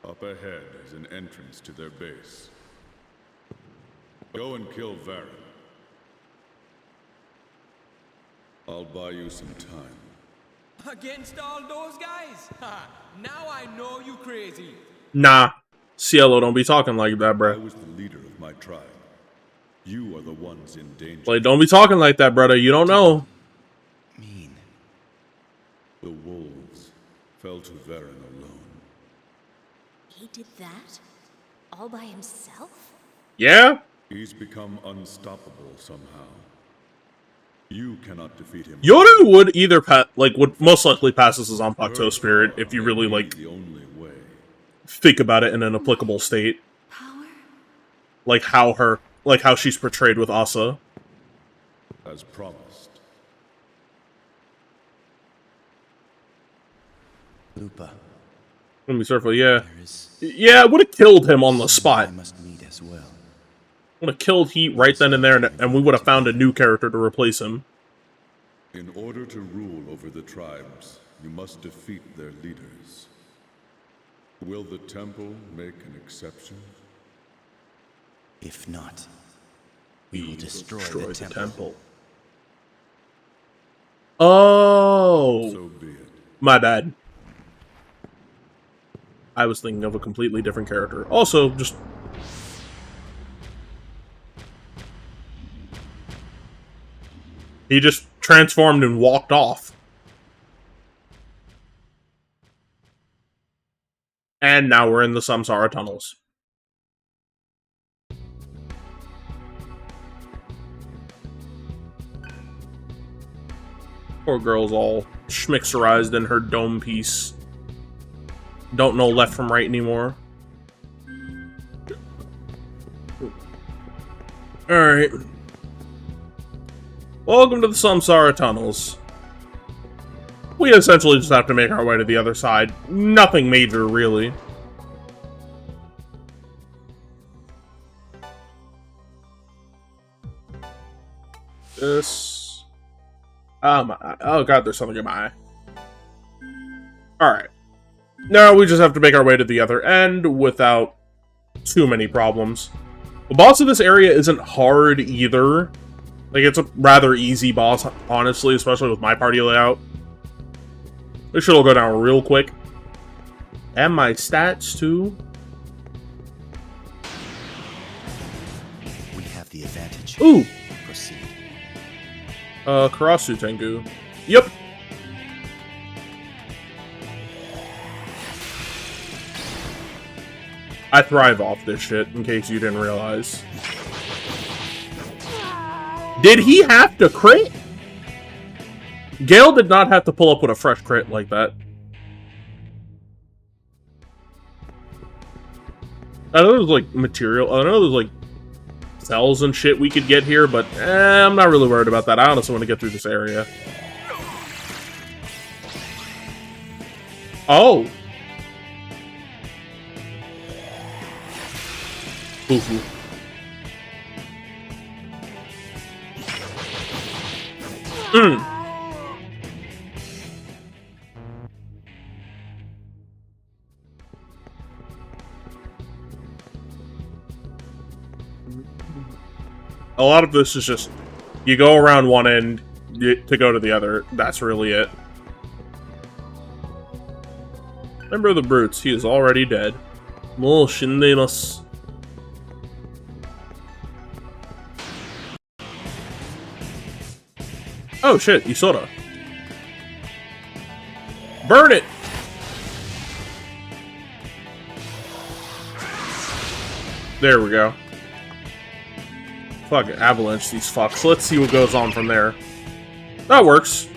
G: Up ahead is an entrance to their base. Go and kill Varen. I'll buy you some time.
E: Against all those guys? Ha! Now I know you crazy.
A: Nah. Cielo, don't be talking like that,
G: I
A: bruh.
G: was the leader of my tribe. You are the ones in danger.
A: Like, don't be talking like that, brother. You don't know.
F: Mean.
G: The wolves fell to Varen alone.
D: He did that? All by himself?
A: Yeah?
G: He's become unstoppable somehow. You cannot defeat him.
A: Yoru would either would most likely pass as his Zanpakuto spirit if you really, like,
G: The only way.
A: think about it in an applicable state.
D: Power?
A: Like how she's portrayed with Asa.
G: As promised.
F: Lupa.
A: Let me circle, yeah.
F: There is...
A: Yeah, it would have killed him on the spot.
F: I must meet as well.
A: Would have killed Heat right then and there, and we would have found a new character to replace him.
G: In order to rule over the tribes, you must defeat their leaders. Will the temple make an exception?
F: If not, We will destroy the temple.
A: Oh,
G: So be it.
A: my bad. I was thinking of a completely different character. Also, just... he just transformed and walked off. And now we're in the Samsara tunnels. Poor girl's all schmixerized in her dome piece. Don't know left from right anymore. Alright. Welcome to the Samsara tunnels. We essentially just have to make our way to the other side. Nothing major, really. This... oh my... oh god, there's something in my eye. Alright. Now we just have to make our way to the other end without too many problems. The boss of this area isn't hard either. Like, it's a rather easy boss, honestly, especially with my party layout. This shit will go down real quick. And my stats, too.
F: We have the advantage.
A: Ooh!
F: Proceed.
A: Karasu Tengu. Yep. I thrive off this shit, in case you didn't realize. Did he have to crit? Gale did not have to pull up with a fresh crit like that. I know there's, like, material. I know there's, like, cells and shit we could get here, but I'm not really worried about that. I honestly want to get through this area. Oh! Foo-foo. A lot of this is just, you go around one end to go to the other. That's really it. Member of the Brutes, he is already dead. Mo shindenasu. Oh shit, Isora. Burn it! There we go. Fuck, avalanche these fucks. Let's see what goes on from there. That works.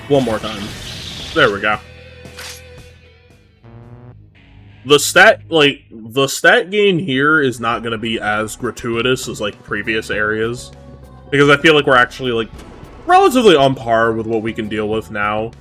A: One more time. There we go. The stat gain here is not going to be as gratuitous as, like, previous areas. Because I feel like we're actually, like, relatively on par with what we can deal with now.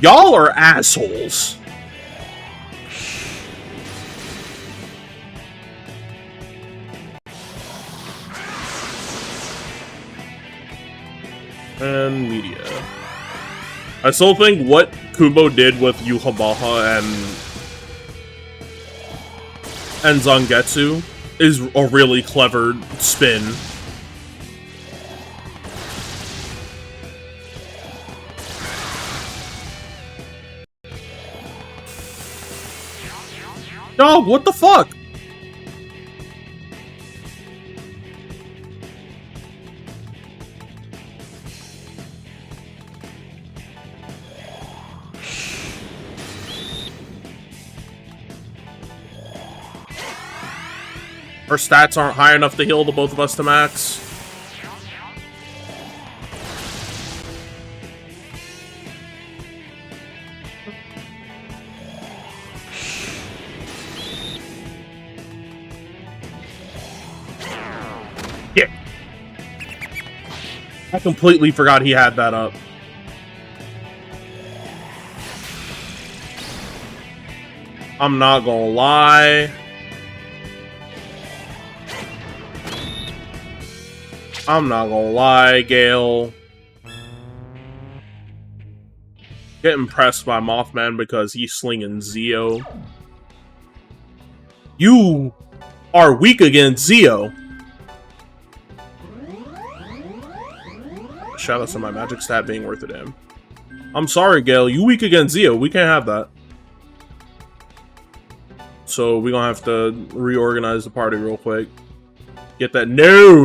A: Y'all are assholes. And media. I still think what Kubo did with Yuhabaha and Zangetsu is a really clever spin. Dog, what the fuck? Our stats aren't high enough to heal the both of us to max. Yeah. I completely forgot he had that up. I'm not gonna lie. I'm not gonna lie, Gale. Get impressed by Mothman because he's slinging Zeo. You are weak against Zeo. Shout out to my magic stat being worth it, damn. I'm sorry, Gale. You weak against Zeo. We can't have that. So we're gonna have to reorganize the party real quick. Get that. No,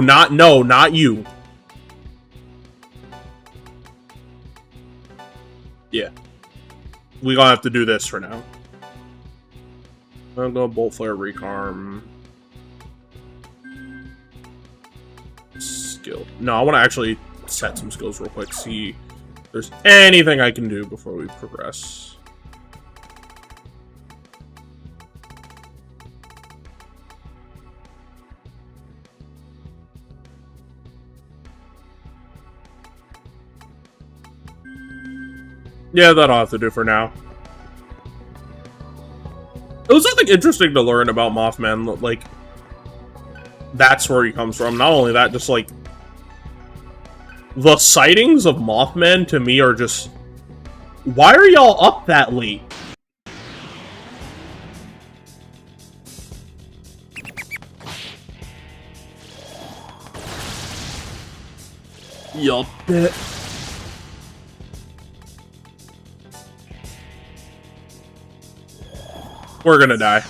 A: not you. Yeah. We're gonna have to do this for now. I'm gonna Bolt Flare Recarm. Skill. No, I want to actually set some skills real quick. See if there's anything I can do before we progress. Yeah, that'll have to do for now. It was something interesting to learn about Mothman. Like, that's where he comes from. Not only that, just like the sightings of Mothman to me are just, why are y'all up that late? Yup. We're gonna die.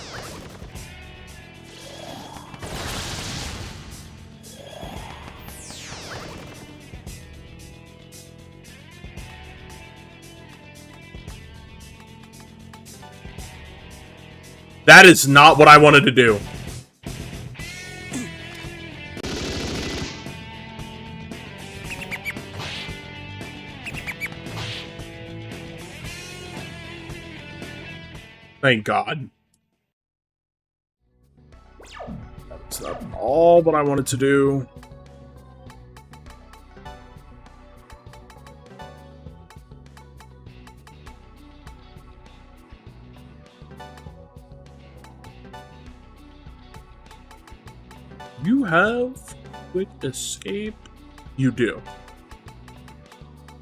A: That is not what I wanted to do. Thank God. That's not all what I wanted to do. You have quick escape? You do.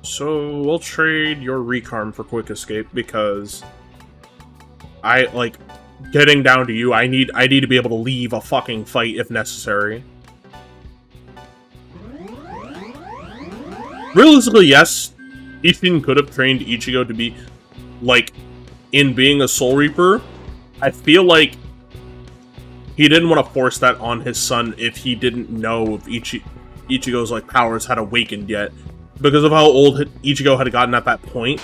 A: So we'll trade your recarm for quick escape because I like getting down to you. I need to be able to leave a fucking fight if necessary. Realistically, yes, Ishin could have trained Ichigo to be like in being a Soul Reaper. I feel like he didn't want to force that on his son if he didn't know if Ichigo's like powers had awakened yet. Because of how old Ichigo had gotten at that point,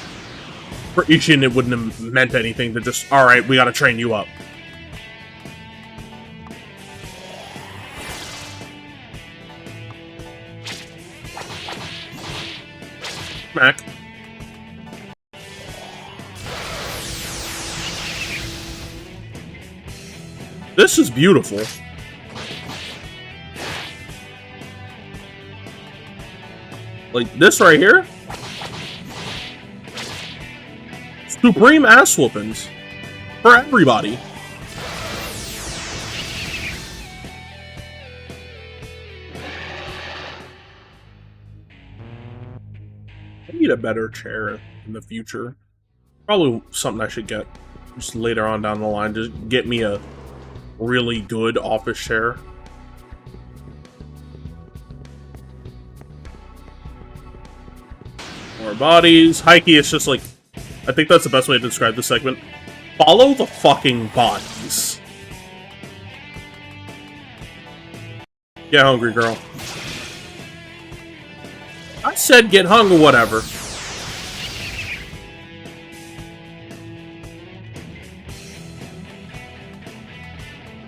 A: for Ishin it wouldn't have meant anything to just, alright, we gotta train you up. Smack. This is beautiful. Like, this right here? Supreme ass whoopings. For everybody. I need a better chair in the future. Probably something I should get just later on down the line. Just get me a really good office chair. More bodies. Heike is just like, I think that's the best way to describe this segment. Follow the fucking bodies. Get hungry, girl. I said get hungry, whatever.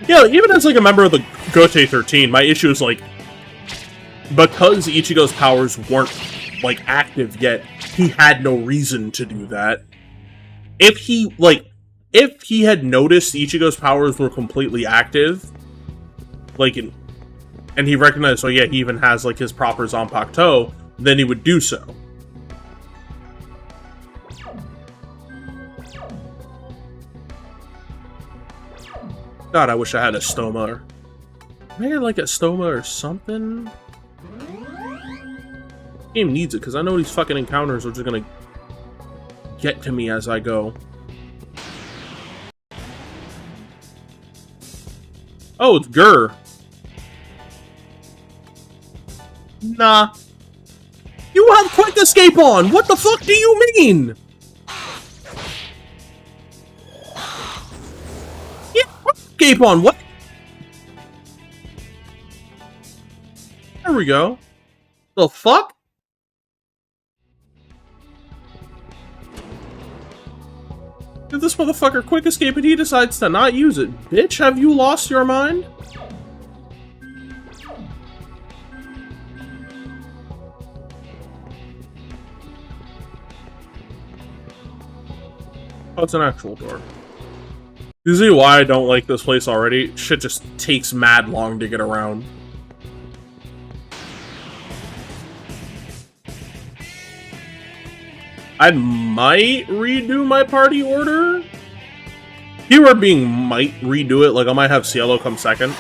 A: Yeah, even as like a member of the Gote 13, my issue is like, because Ichigo's powers weren't like active yet, he had no reason to do that. If he had noticed Ichigo's powers were completely active, like and he recognized, oh yeah, he even has like his proper Zanpakuto, then he would do so. God, I wish I had a stoma. Maybe like a stoma or something. Game needs it because I know these fucking encounters are just gonna get to me as I go. Oh, it's Gur. Nah. You have quick escape on! What the fuck do you mean? Yeah, quick escape on, what? There we go. The fuck? Give this motherfucker quick escape and he decides to not use it. Bitch, have you lost your mind? Oh, it's an actual door. You see why I don't like this place already? Shit just takes mad long to get around. I might redo my party order. Keyword being might redo it, like I might have Cielo come second.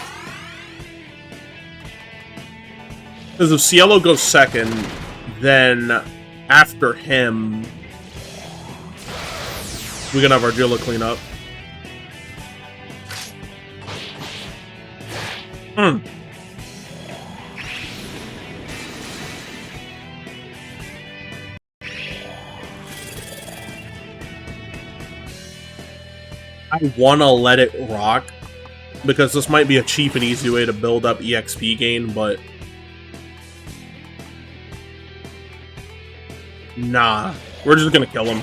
A: Because if Cielo goes second, then after him, we can have Argilla clean up. I wanna let it rock, because this might be a cheap and easy way to build up EXP gain, but nah, we're just gonna kill him.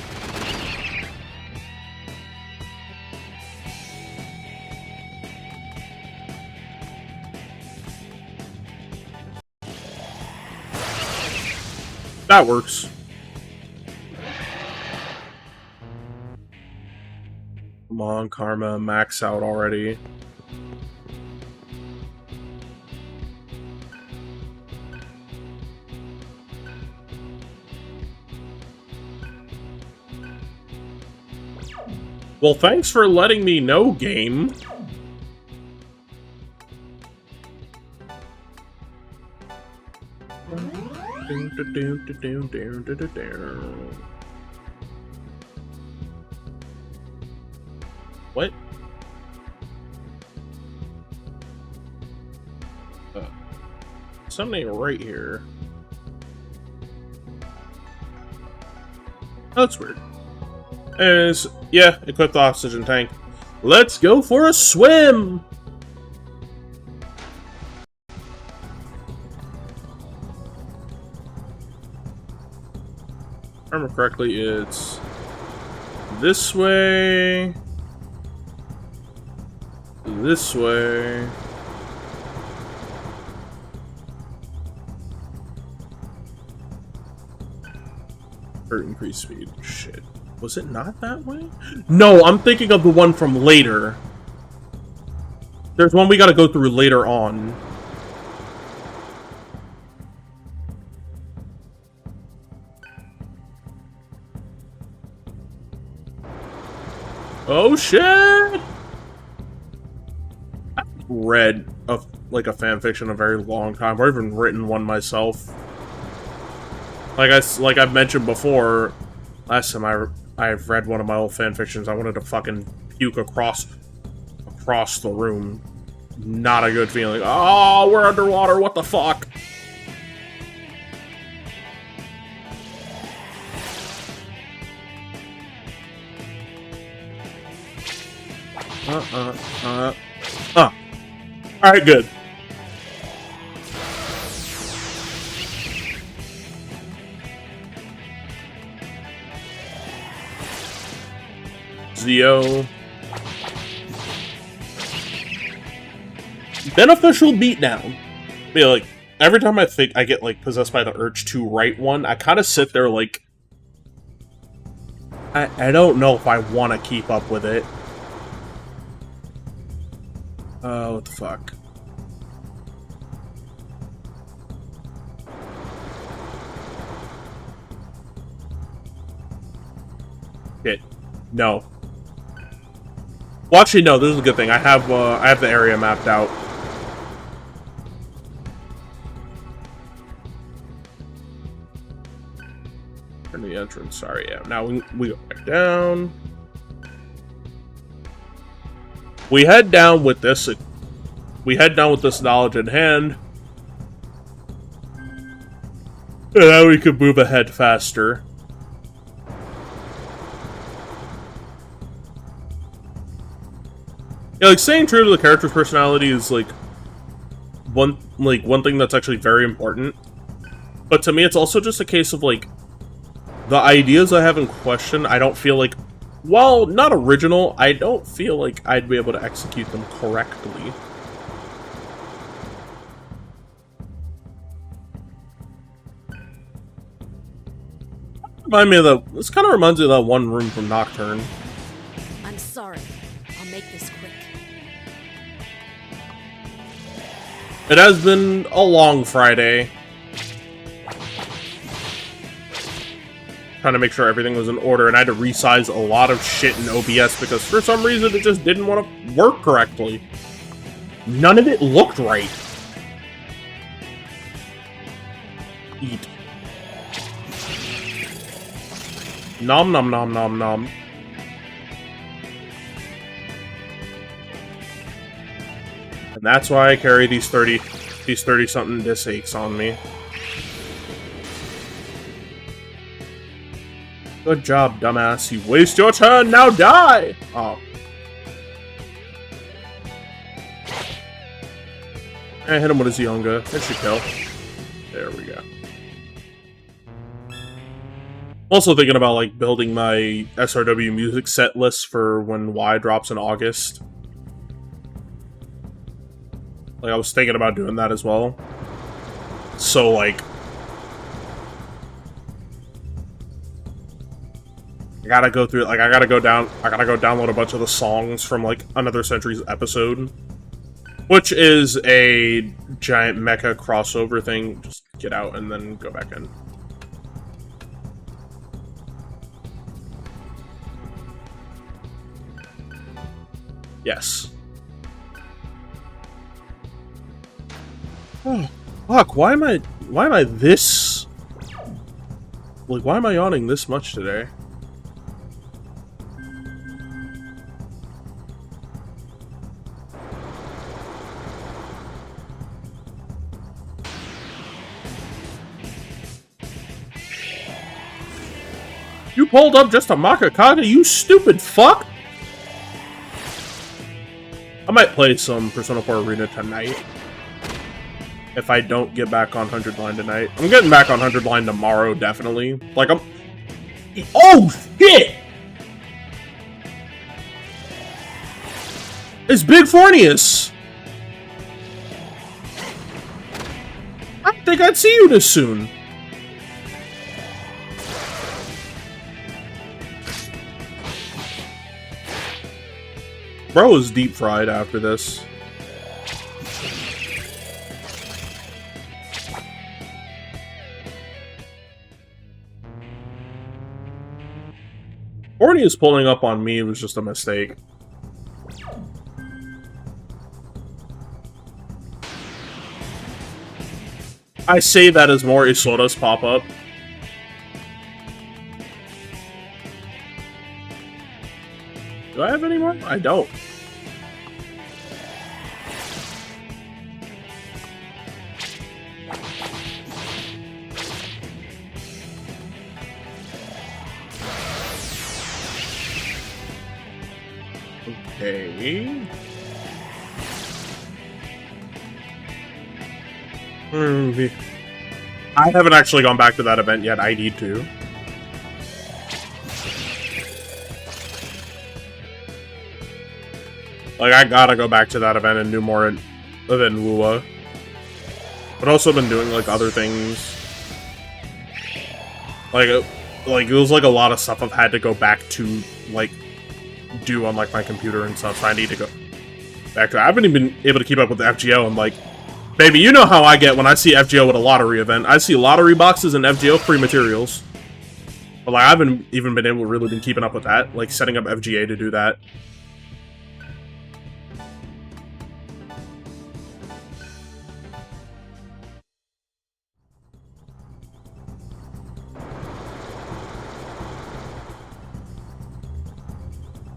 A: That works. Come on, Karma, max out already. Well, thanks for letting me know, game. What? Something right here. Oh, that's weird. Anyways, yeah, equip the oxygen tank. Let's go for a swim! If I remember correctly, it's this way, this way, or increase speed. Shit. Was it not that way? No, I'm thinking of the one from later. There's one we gotta go through later on. Oh shit! I've read like a fanfiction a very long time, or even written one myself. Like I've mentioned before, last time I've read one of my old fanfictions, I wanted to fucking puke across the room. Not a good feeling. Oh, we're underwater, what the fuck? Alright, good. Zio. Beneficial beatdown. Yeah, like, every time I think I get, like, possessed by the urge to write one, I kind of sit there like, I don't know if I want to keep up with it. Oh, what the fuck? Shit. No. Well, actually, no. This is a good thing. I have the area mapped out. Turn the entrance. Sorry, yeah. Now we go back down. We head down with this. We head down with this knowledge in hand. And now we can move ahead faster. Yeah, like staying true to the character's personality is like one thing that's actually very important. But to me, it's also just a case of like the ideas I have in question. I don't feel like, while not original, I don't feel like I'd be able to execute them correctly. This kind of reminds me of that one room from Nocturne.
D: I'm sorry. I'll make this quick.
A: It has been a long Friday. Trying to make sure everything was in order, and I had to resize a lot of shit in OBS because for some reason it just didn't want to work correctly. None of it looked right. Eat. Nom nom nom nom nom. And that's why I carry these 30-something disc aches on me. Good job, dumbass. You waste your turn, now die! Oh. I hit him with his Yonga. It should kill. There we go. Also thinking about like building my SRW music set list for when Y drops in August. Like I was thinking about doing that as well. So like I gotta go through, like, I gotta go download a bunch of the songs from, like, Another Century's episode. Which is a giant mecha crossover thing. Just get out and then go back in. Yes. Oh, fuck, why am I this... Like, why am I yawning this much today? You pulled up just a Makakage, you stupid fuck! I might play some Persona 4 Arena tonight. If I don't get back on 100 line tonight. I'm getting back on 100 line tomorrow, definitely. Like, I'm... Oh, shit! It's Big Fornius! I didn't think I'd see you this soon. Bro is deep fried after this. Fornius pulling up on me was just a mistake. I say that as more Isoras pop up. Do I have any more? I don't. Okay. I haven't actually gone back to that event yet. I need to. Like, I gotta go back to that event and do more than Wuwa. But also been doing, like, other things. Like, it was, like, a lot of stuff I've had to go back to, like, do on, like, my computer and stuff, so I need to go back to it. I haven't even been able to keep up with the FGO, and, like, baby, you know how I get when I see FGO with a lottery event. I see lottery boxes and FGO free materials. But like, I haven't even been able to really been keeping up with that, like setting up FGA to do that.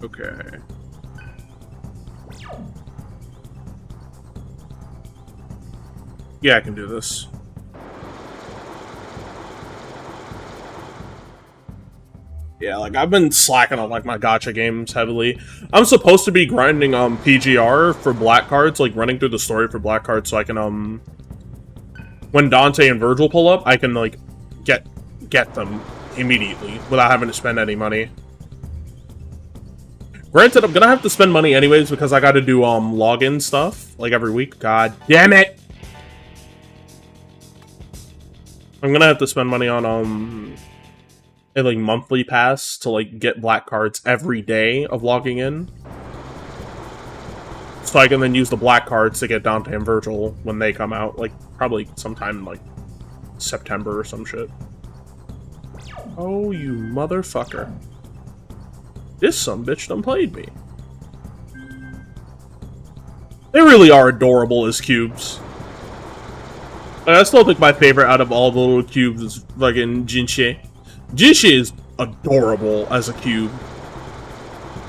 A: Okay. Yeah, I can do this. Yeah, like, I've been slacking on, like, my gacha games heavily. I'm supposed to be grinding, PGR for black cards, like, running through the story for black cards so I can, when Dante and Virgil pull up, I can, like, get them immediately without having to spend any money. Granted, I'm gonna have to spend money anyways because I gotta do, login stuff, like, every week. God damn it! I'm gonna have to spend money on, a, like, monthly pass to, like, get black cards every day of logging in. So I can then use the black cards to get Dante and Virgil when they come out, like, probably sometime in, like, September or some shit. Oh, you motherfucker. This sumbitch done played me. They really are adorable as cubes. I still think my favorite out of all the little cubes is fucking Jinshi. Jinshi is adorable as a cube.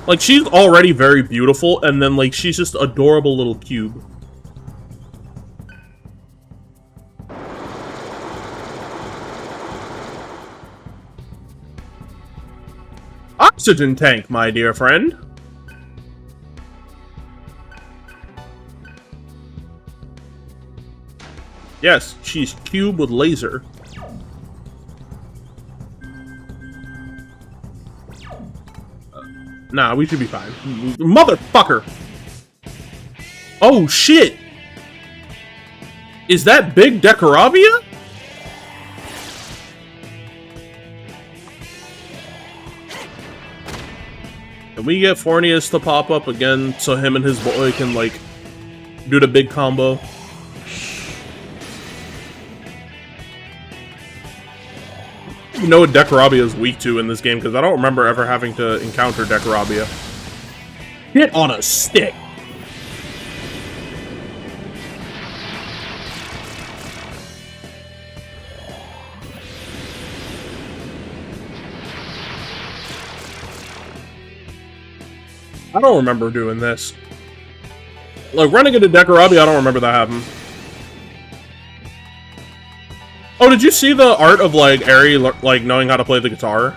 A: Like, she's already very beautiful, and then, like, she's just adorable little cube. Oxygen tank, my dear friend. Yes, she's cube with laser. Nah, we should be fine. Motherfucker! Oh, shit! Is that Big Decoravia? Can we get Fornius to pop up again so him and his boy can, like, do the big combo? You know what Decoravia is weak to in this game, because I don't remember ever having to encounter Decoravia. Hit on a stick! I don't remember doing this. Like, running into Decoravia, I don't remember that happening. Oh, did you see the art of, like, Eri, like, knowing how to play the guitar?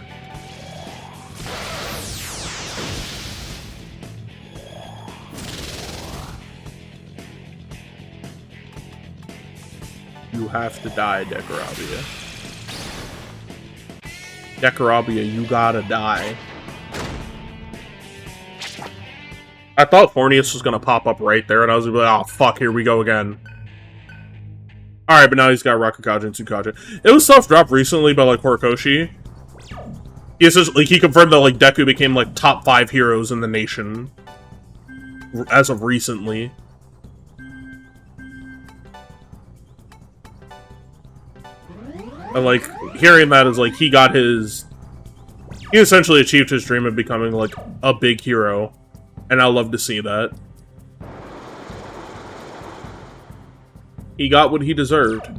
A: You have to die, Decoravia. Decoravia, you gotta die. I thought Fornius was gonna pop up right there, and I was gonna be like, oh, fuck, here we go again. Alright, but now he's got Rakukaja and Tsukaja. It was self-dropped recently by, like, Horikoshi. He confirmed that, like, Deku became, like, top 5 heroes in the nation. As of recently. And, like, hearing that is, like, he essentially achieved his dream of becoming, like, a big hero. And I love to see that. He got what he deserved.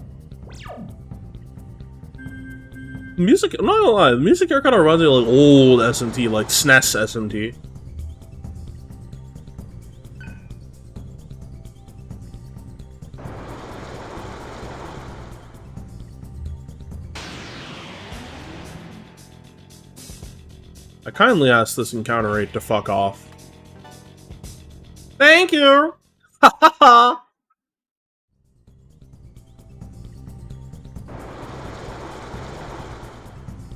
A: Music, I'm not gonna lie, the music here kind of reminds me of, like, old SMT, like SNES SMT. I kindly asked this encounter rate to fuck off. Thank you! Ha ha ha!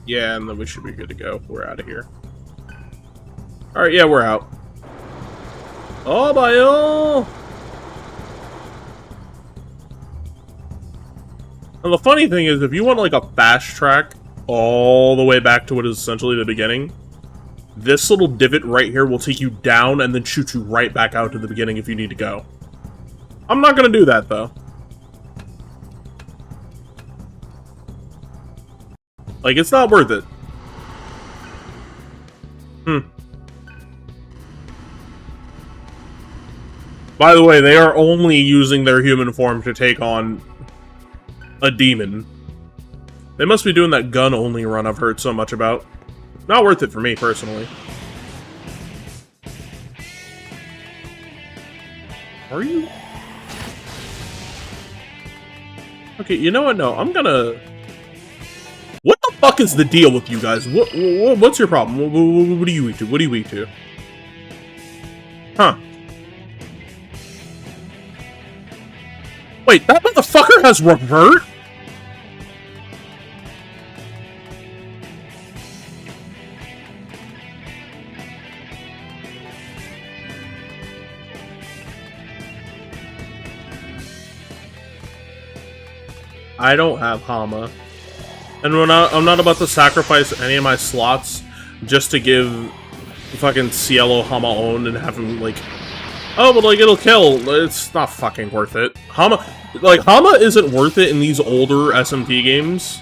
A: Yeah, and then we should be good to go. We're out of here. Alright, yeah, we're out. Oh, bye. And the funny thing is, if you want, like, a fast track all the way back to what is essentially the beginning, this little divot right here will take you down and then shoot you right back out to the beginning if you need to go. I'm not gonna do that, though. Like, it's not worth it. By the way, they are only using their human form to take on a demon. They must be doing that gun-only run I've heard so much about. Not worth it for me, personally. Are you? Okay, you know what? No, I'm gonna... What the fuck is the deal with you guys? What's your problem? What are you weak to? What are you weak to? Huh. Wait, that motherfucker has revert? I don't have Hama. And I'm not about to sacrifice any of my slots just to give fucking Cielo Hama owned and have him, like... Oh, but, like, it'll kill. It's not fucking worth it. Hama isn't worth it in these older SMT games.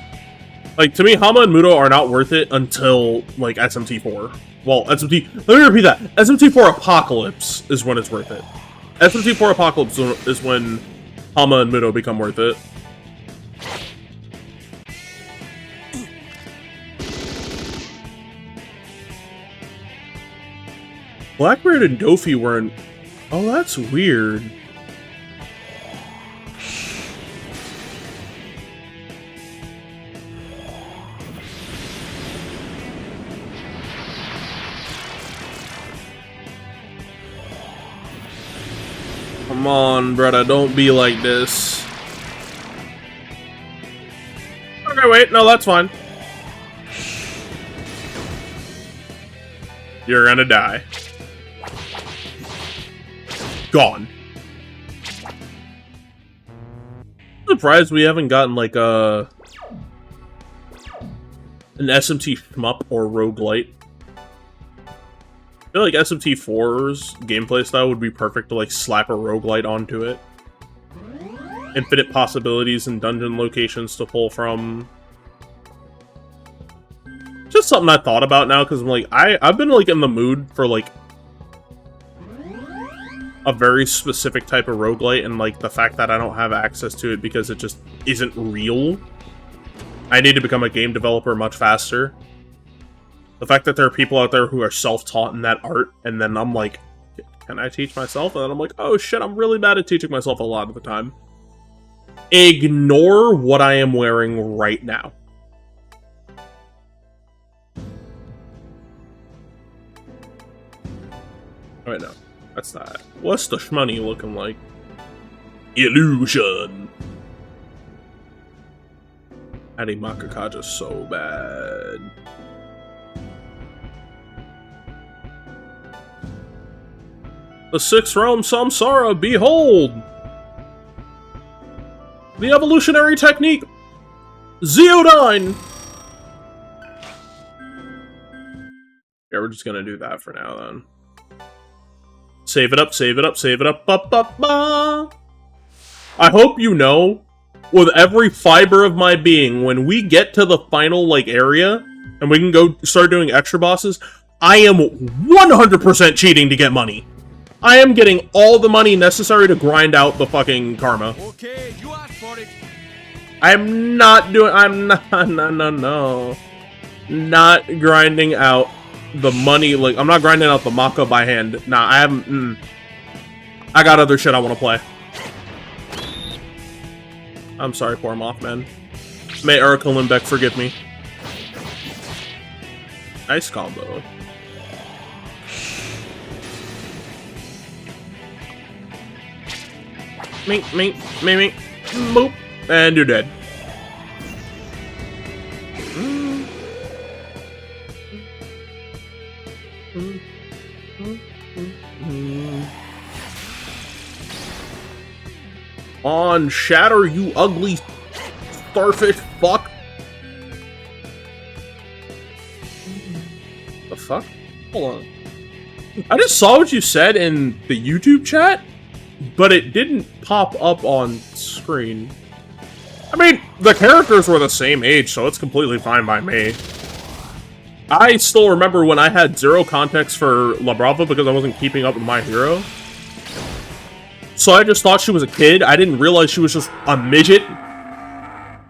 A: Like, to me, Hama and Muto are not worth it until, like, SMT4. Well, let me repeat that. SMT4 Apocalypse is when it's worth it. SMT4 Apocalypse is when Hama and Muto become worth it. Blackbeard and Dofi weren't... Oh, that's weird. Come on, brother, don't be like this. Okay, wait, no, that's fine. You're gonna die. Gone. I'm surprised we haven't gotten like an SMT shmup or roguelite. I feel like SMT4's gameplay style would be perfect to like slap a roguelite onto it. Infinite possibilities and dungeon locations to pull from. Just something I thought about now because I'm like I've been like in the mood for like a very specific type of roguelite, and like the fact that I don't have access to it because it just isn't real. I need to become a game developer much faster. The fact that there are people out there who are self-taught in that art, and then I'm like, can I teach myself? And then I'm like, oh shit, I'm really bad at teaching myself a lot of the time. Ignore what I am wearing right now. Oh, wait, no. That's not. What's the shmoney looking like? Illusion. Adding Makakaja so bad. The sixth realm Samsara, behold! The evolutionary technique, Zeodyne! Yeah, we're just gonna do that for now then. Save it up, save it up, save it up, ba. I hope you know, with every fiber of my being, when we get to the final, like, area, and we can go start doing extra bosses, I am 100% cheating to get money. I am getting all the money necessary to grind out the fucking karma.
E: Okay, you asked for it.
A: I'm not not grinding out the money, like, I'm not grinding out the Maka by hand. Nah, I haven't, I got other shit I want to play. I'm sorry, poor Mothman. May Erica Limbeck forgive me. Nice combo. Mink, boop, and you're dead. On Shatter, you ugly starfish fuck. The fuck? Hold on. I just saw what you said in the YouTube chat, but it didn't pop up on screen. I mean, the characters were the same age, so it's completely fine by me. I still remember when I had zero context for La Brava because I wasn't keeping up with My Hero. So I just thought she was a kid. I didn't realize she was just a midget.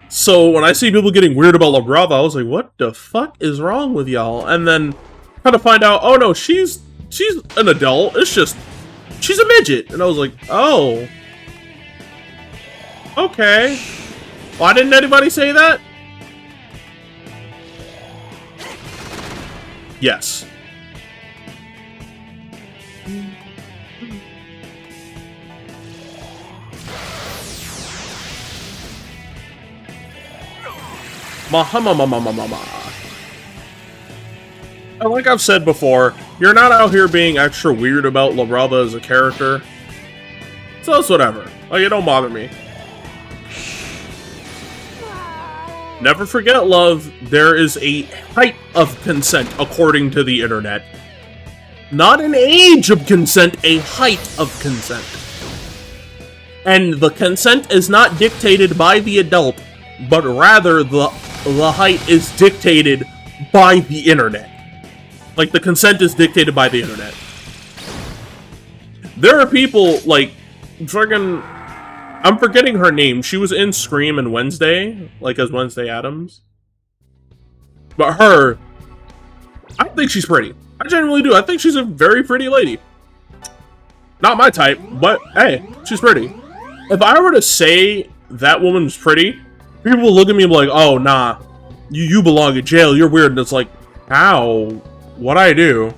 A: So when I see people getting weird about La Brava, I was like, what the fuck is wrong with y'all? And then kind of find out, oh no, she's an adult. It's just, she's a midget. And I was like, oh. Okay. Why didn't anybody say that? Yes. And like I've said before, you're not out here being extra weird about La Brava as a character. So it's whatever. Like, it don't bother me. Never forget, love, there is a height of consent according to the internet. Not an age of consent, a height of consent. And the consent is not dictated by the adult, but rather the height is dictated by the internet. Like, the consent is dictated by the internet. There are people, like, friggin'... I'm forgetting her name. She was in Scream and Wednesday, like as Wednesday Addams. But her, I think she's pretty. I genuinely do. I think she's a very pretty lady. Not my type, but hey, she's pretty. If I were to say that woman's pretty, people will look at me and be like, oh, nah, you belong in jail, you're weird. And it's like, how? What'd I do?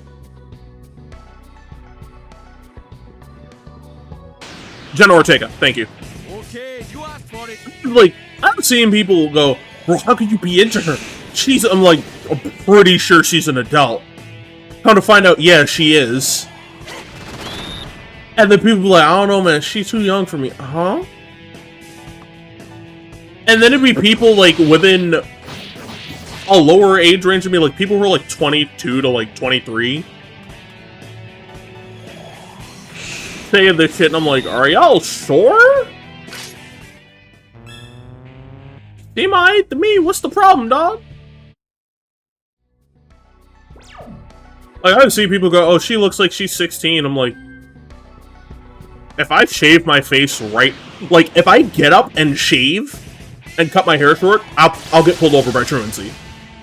A: Jenna Ortega, thank you.
E: Okay, you asked for it.
A: Like, I'm seeing people go, bro, how could you be into her? I'm like, I'm pretty sure she's an adult. Come to find out, yeah, she is. And then people be like, I don't know, man, she's too young for me. Huh? And then it'd be people, like, within a lower age range of me, like, people who are, like, 22 to, like, 23. Saying this shit, and I'm like, are y'all sure? Seem alright to me, what's the problem, dog? Like, I've seen people go, oh, she looks like she's 16. I'm like, if I shave my face right, like, if I get up and shave and cut my hair short, I'll get pulled over by truancy.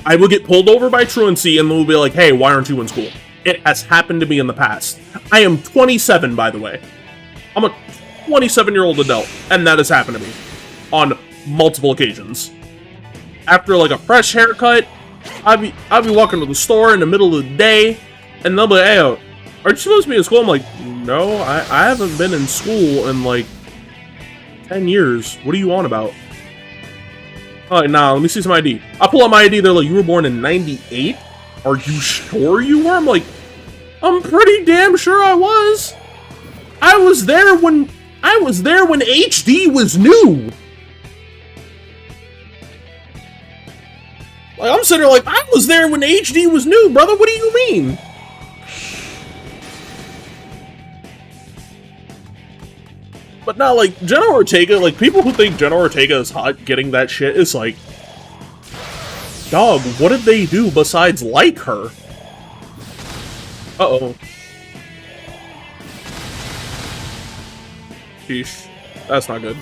A: I will get pulled over by truancy, and they'll be like, hey, why aren't you in school? It has happened to me in the past. I am 27, by the way. I'm a 27-year-old adult, and that has happened to me on multiple occasions. After, like, a fresh haircut, I'll be walking to the store in the middle of the day, and they'll be like, hey, aren't you supposed to be in school? I'm like, no, I haven't been in school in, like, 10 years. What are you on about? Alright, nah, let me see some ID. I pull out my ID, they're like, you were born in 98? Are you sure you were? I'm like, I'm pretty damn sure I was. I was there when HD was new. Like, I'm sitting there like, I was there when HD was new, brother. What do you mean? But not like Jenna Ortega. Like, people who think Jenna Ortega is hot getting that shit is like, dog, what did they do besides like her? Uh-oh. Sheesh. That's not good.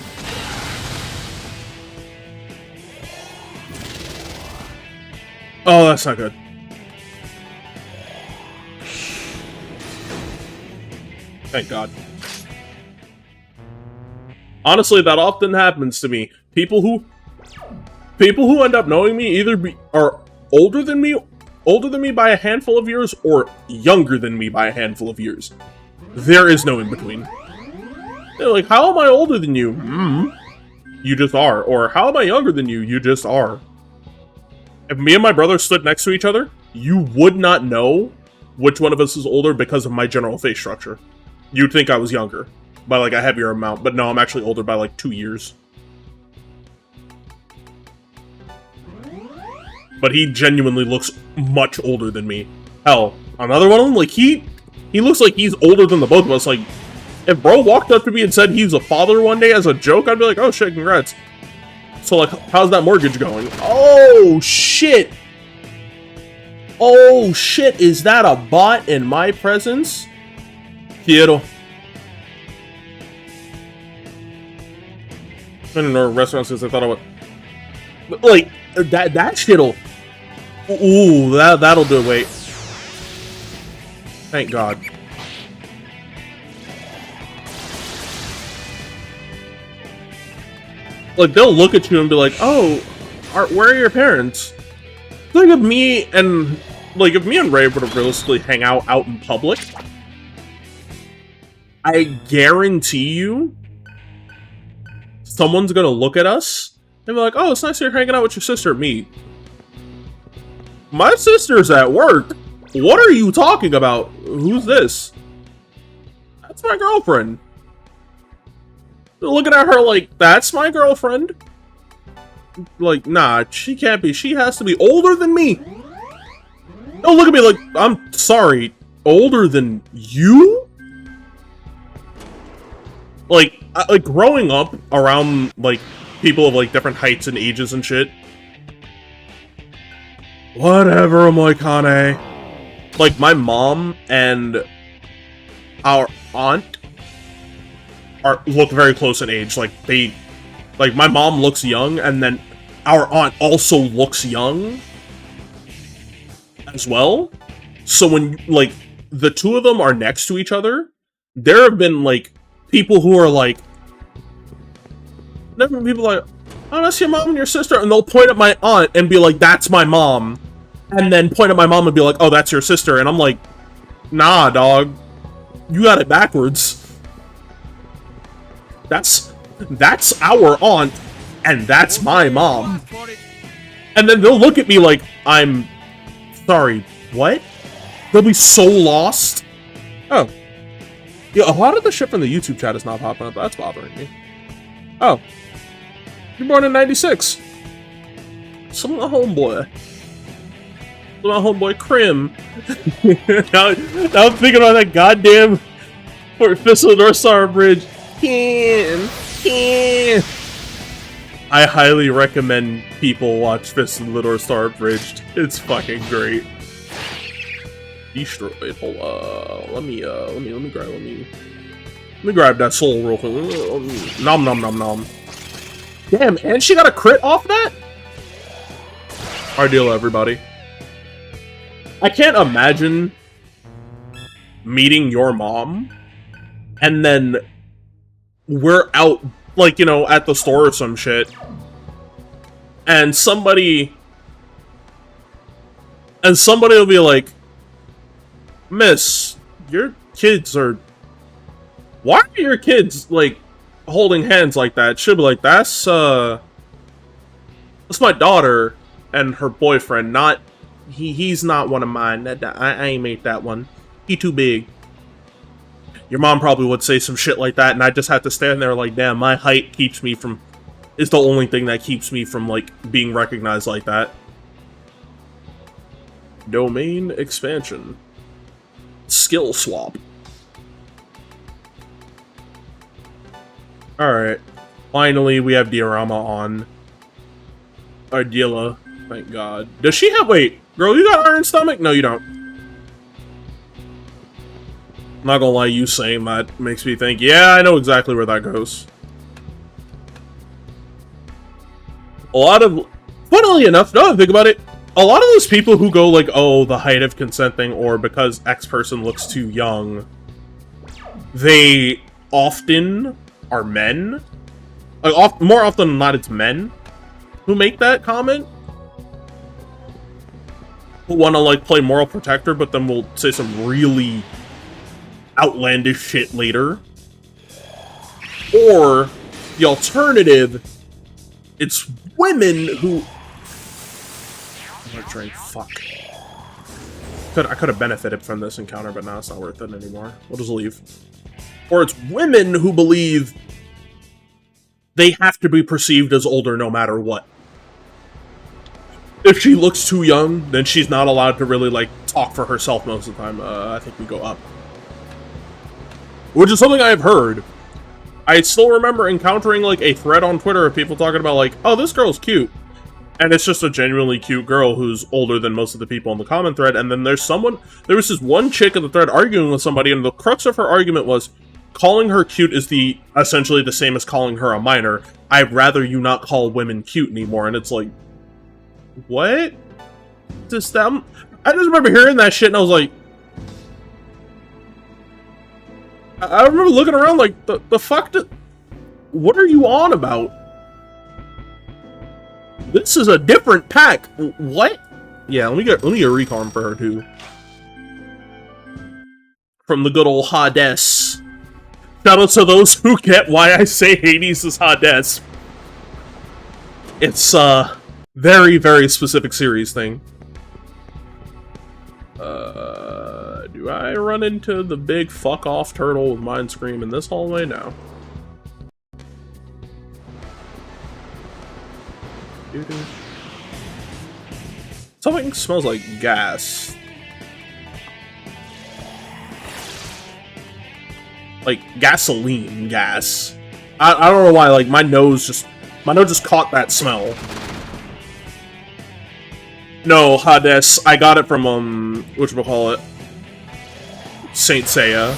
A: Oh, that's not good. Thank God. Honestly, that often happens to me. People who end up knowing me either are older than me by a handful of years, or younger than me by a handful of years. There is no in between. They're like, how am I older than you? You just are. Or how am I younger than you? You just are. If me and my brother stood next to each other, you would not know which one of us is older because of my general face structure. You'd think I was younger by like a heavier amount, but no, I'm actually older by like 2 years. But he genuinely looks much older than me. Hell, another one of them, like, he looks like he's older than the both of us. Like, if bro walked up to me and said he's a father one day as a joke, I'd be like, oh shit, congrats. So, like, how's that mortgage going? Oh, shit! Oh shit, is that a bot in my presence? Quiero. I don't know restaurants since I thought I would. Like, that shit'll. Ooh, that'll do it. Wait. Thank God. Like, they'll look at you and be like, oh, where are your parents? Like, if me and Ray were to realistically hang out in public, I guarantee you someone's gonna look at us and be like, oh, it's nice you're hanging out with your sister. Me. My sister's at work. What are you talking about? Who's this? That's my girlfriend. They're looking at her like, that's my girlfriend? Like, nah, she can't be. She has to be older than me. Don't look at me like, I'm sorry, older than you? Like growing up around, like, people of, like, different heights and ages and shit. Whatever, Moikane. Like, my mom and our aunt look very close in age. Like, my mom looks young, and then our aunt also looks young as well. So when, like, the two of them are next to each other, there have been, like, people who are like, people like, oh, that's your mom and your sister, and they'll point at my aunt and be like, that's my mom, and then point at my mom and be like, oh, that's your sister, and I'm like, nah, dog, you got it backwards. That's our aunt, and that's my mom. And then they'll look at me like, I'm sorry, what? They'll be so lost. Oh. Yeah, a lot of the shit from the YouTube chat is not popping up. That's bothering me. Oh. You're born in 96. Some of my homeboy. Some of my homeboy Krim. now I'm thinking about that goddamn Fist of the North Star Bridge. I highly recommend people watch Fist of the North Star Bridge. It's fucking great. Destroyed. Hold on. Let me grab that soul real quick. Nom nom nom nom. Damn, and she got a crit off that? Our deal, everybody. I can't imagine meeting your mom and then we're out, like, you know, at the store or some shit, and somebody will be like, Miss, your kids are... Why are your kids, like, holding hands like that? She'll be like, that's my daughter and her boyfriend, not... He's not one of mine. I ain't made that one. He too big. Your mom probably would say some shit like that, and I just have to stand there like, damn, my height keeps me from... is the only thing that keeps me from, like, being recognized like that. Domain expansion. Skill swap. Alright. Finally, we have Diorama on. Ardila. Thank God. Does she have... Wait. Girl, you got iron stomach? No, you don't. I'm not gonna lie, you saying that makes me think, yeah, I know exactly where that goes. A lot of... Funnily enough, now that I think about it, a lot of those people who go like, oh, the height of consent thing, or because X person looks too young, they often are men. Like, more often than not, it's men who make that comment. Who want to, like, play moral protector, but then will say some really outlandish shit later. Or, the alternative, it's women who... I'm trying, fuck. I could have benefited from this encounter, but now it's not worth it anymore. We'll just leave. Or it's women who believe they have to be perceived as older no matter what. If she looks too young, then she's not allowed to really, like, talk for herself most of the time. I think we go up. Which is something I've heard. I still remember encountering, like, a thread on Twitter of people talking about, like, oh, this girl's cute. And it's just a genuinely cute girl who's older than most of the people in the comment thread. And then there was this one chick in the thread arguing with somebody, and the crux of her argument was calling her cute is essentially the same as calling her a minor. I'd rather you not call women cute anymore. And it's like, what? I just remember hearing that shit and I was like, I remember looking around like, the fuck what are you on about? This is a different pack. What? Yeah, let me get a recon for her too. From the good old Hades. Shout out to those who get why I say Hades is Hades. It's a very, very specific series thing. Do I run into the big fuck off turtle with Mind Scream in this hallway now? Something smells like gas. Like gasoline gas. I don't know why, like my nose just caught that smell. No, Hades. I got it from whatchamacallit? Saint Seiya.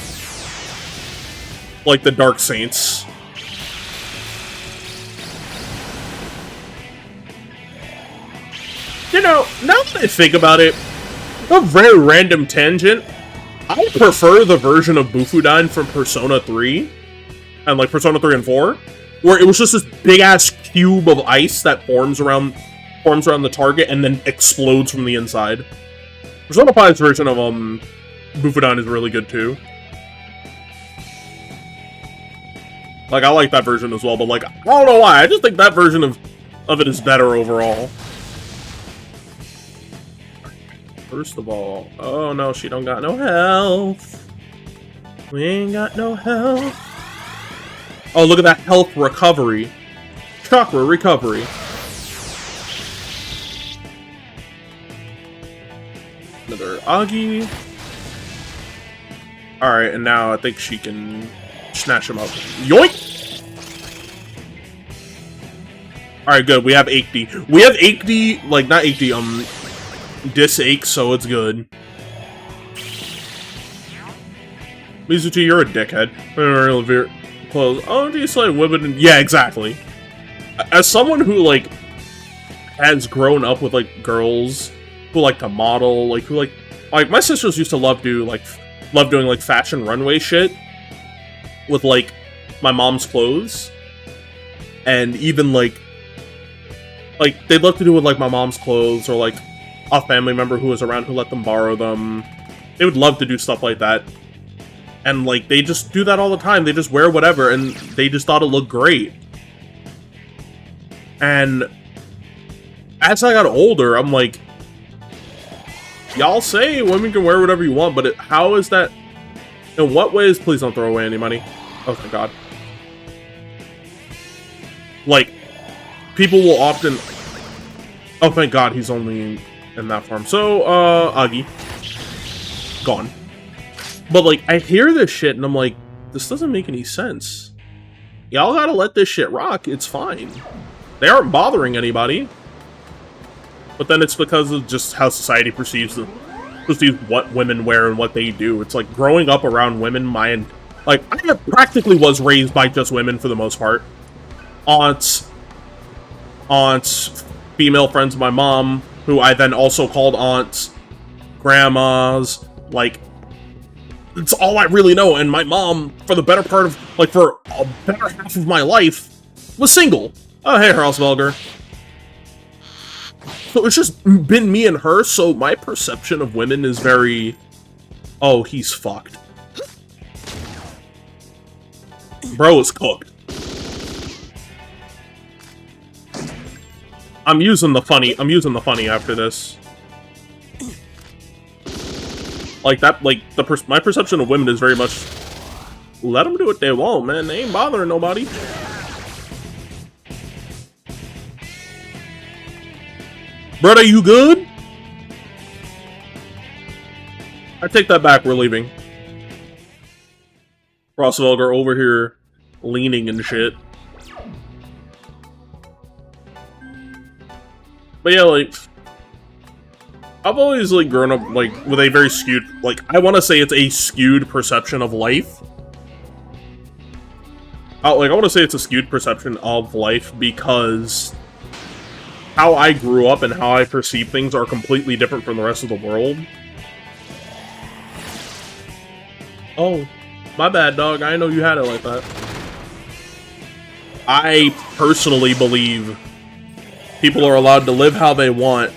A: Like the Dark Saints. You know, now that I think about it, a very random tangent, I prefer the version of Bufudyne from Persona 3, and like Persona 3 and 4, where it was just this big-ass cube of ice that forms around the target and then explodes from the inside. Persona 5's version of Bufudyne is really good too. Like, I like that version as well, but like, I don't know why, I just think that version of it is better overall. First of all, oh no, she don't got no health. We ain't got no health. Oh, look at that health recovery. Chakra recovery. Another Agi. Alright, and now I think she can snatch him up. Yoink! Alright, good. We have 8D. We have 8D, like, not 8D, Disache, so it's good. Mizuchi, you're a dickhead. Close. Oh, do you say women? Yeah, exactly. As someone who, like, has grown up with, like, girls who like to model, like, who, like, my sisters used to love doing, like, fashion runway shit with, like, my mom's clothes. And even, like, they'd love to do with, like, my mom's clothes, or, like, a family member who was around who let them borrow them. They would love to do stuff like that. And, like, they just do that all the time. They just wear whatever, and they just thought it looked great. And as I got older, I'm like, y'all say women can wear whatever you want, but how is that? In what ways? Please don't throw away any money. Oh, thank God. Like, people will often... Oh, thank God, he's only in that form. So, Agi. Gone. But, like, I hear this shit, and I'm like, this doesn't make any sense. Y'all gotta let this shit rock. It's fine. They aren't bothering anybody. But then it's because of just how society perceives what women wear and what they do. It's like, growing up around women, like, I practically was raised by just women for the most part. Aunts, female friends of my mom, who I then also called aunts, grandmas, like, it's all I really know. And my mom, for the better part of, like, for a better half of my life, was single. Oh, hey, Herausvelger. So it's just been me and her, so my perception of women is very, oh, he's fucked. Bro is cooked. I'm using the funny after this. Like that, like my perception of women is very much, let them do what they want, man. They ain't bothering nobody. Brother, you good? I take that back. We're leaving. Herausvelger over here leaning and shit. But yeah, like, I've always, like, grown up, like, with a very skewed, like, I want to say it's a skewed perception of life. I want to say it's a skewed perception of life because how I grew up and how I perceive things are completely different from the rest of the world. Oh, my bad, dog. I didn't know you had it like that. I personally believe people are allowed to live how they want.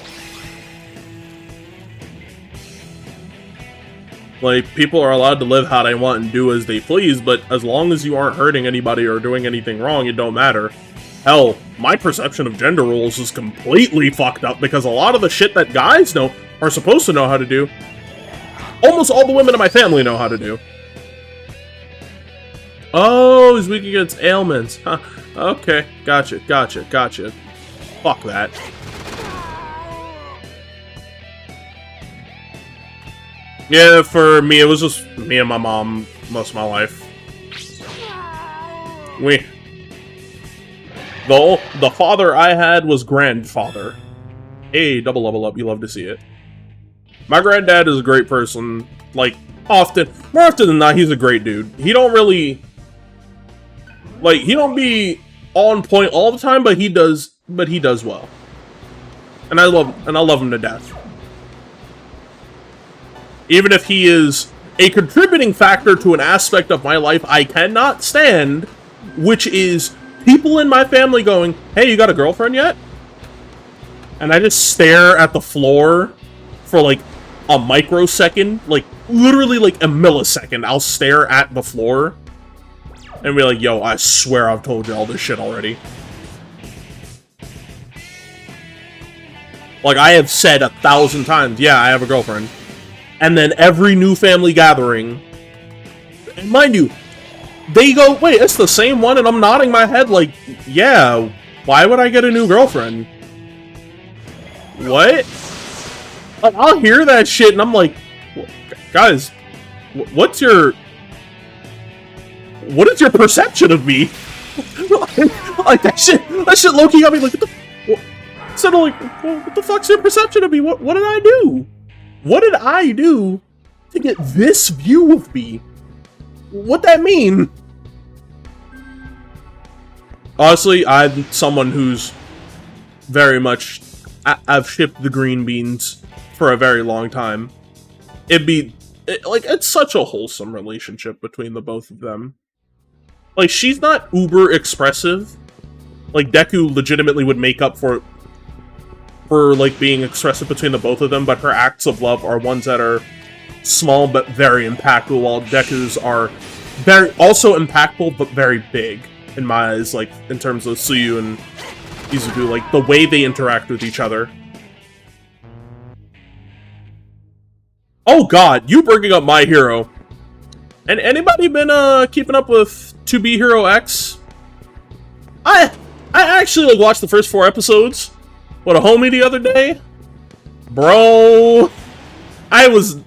A: Like, people are allowed to live how they want and do as they please, but as long as you aren't hurting anybody or doing anything wrong, it don't matter. Hell, my perception of gender roles is completely fucked up because a lot of the shit that guys know are supposed to know how to do, almost all the women in my family know how to do. Oh, he's weak against ailments. Huh. Okay, gotcha. Fuck that. Yeah, for me, it was just me and my mom most of my life. The father I had was grandfather. Hey, double level up, you love to see it. My granddad is a great person. Like, more often than not, he's a great dude. He don't really, like, he don't be on point all the time, but he does well. And I love him to death. Even if he is a contributing factor to an aspect of my life I cannot stand, which is people in my family going, "Hey, you got a girlfriend yet?" And I just stare at the floor for like a microsecond, like literally like a millisecond. I'll stare at the floor and be like, "Yo, I swear I've told you all this shit already." Like, I have said 1,000 times, "Yeah, I have a girlfriend." And then every new family gathering, and mind you, they go, "Wait, it's the same one?" And I'm nodding my head like, "Yeah, why would I get a new girlfriend?" What? Like, I'll hear that shit and I'm like, "Guys, what is your perception of me?" Like, that shit low-key got me like, what the fuck's your perception of me? What did I do? What did I do to get this view of me? What that mean? Honestly, I'm someone who's very much... I've shipped the green beans for a very long time. It's such a wholesome relationship between the both of them. Like, she's not uber expressive. Like, Deku legitimately would make up for like being expressive between the both of them, but her acts of love are ones that are small but very impactful, while Deku's are very also impactful but very big in my eyes, like in terms of Suyu and Izuku, like the way they interact with each other. Oh god, you bringing up My Hero. And anybody been keeping up with To Be Hero X? I actually like watched the first 4 episodes with a homie the other day. Bro, I was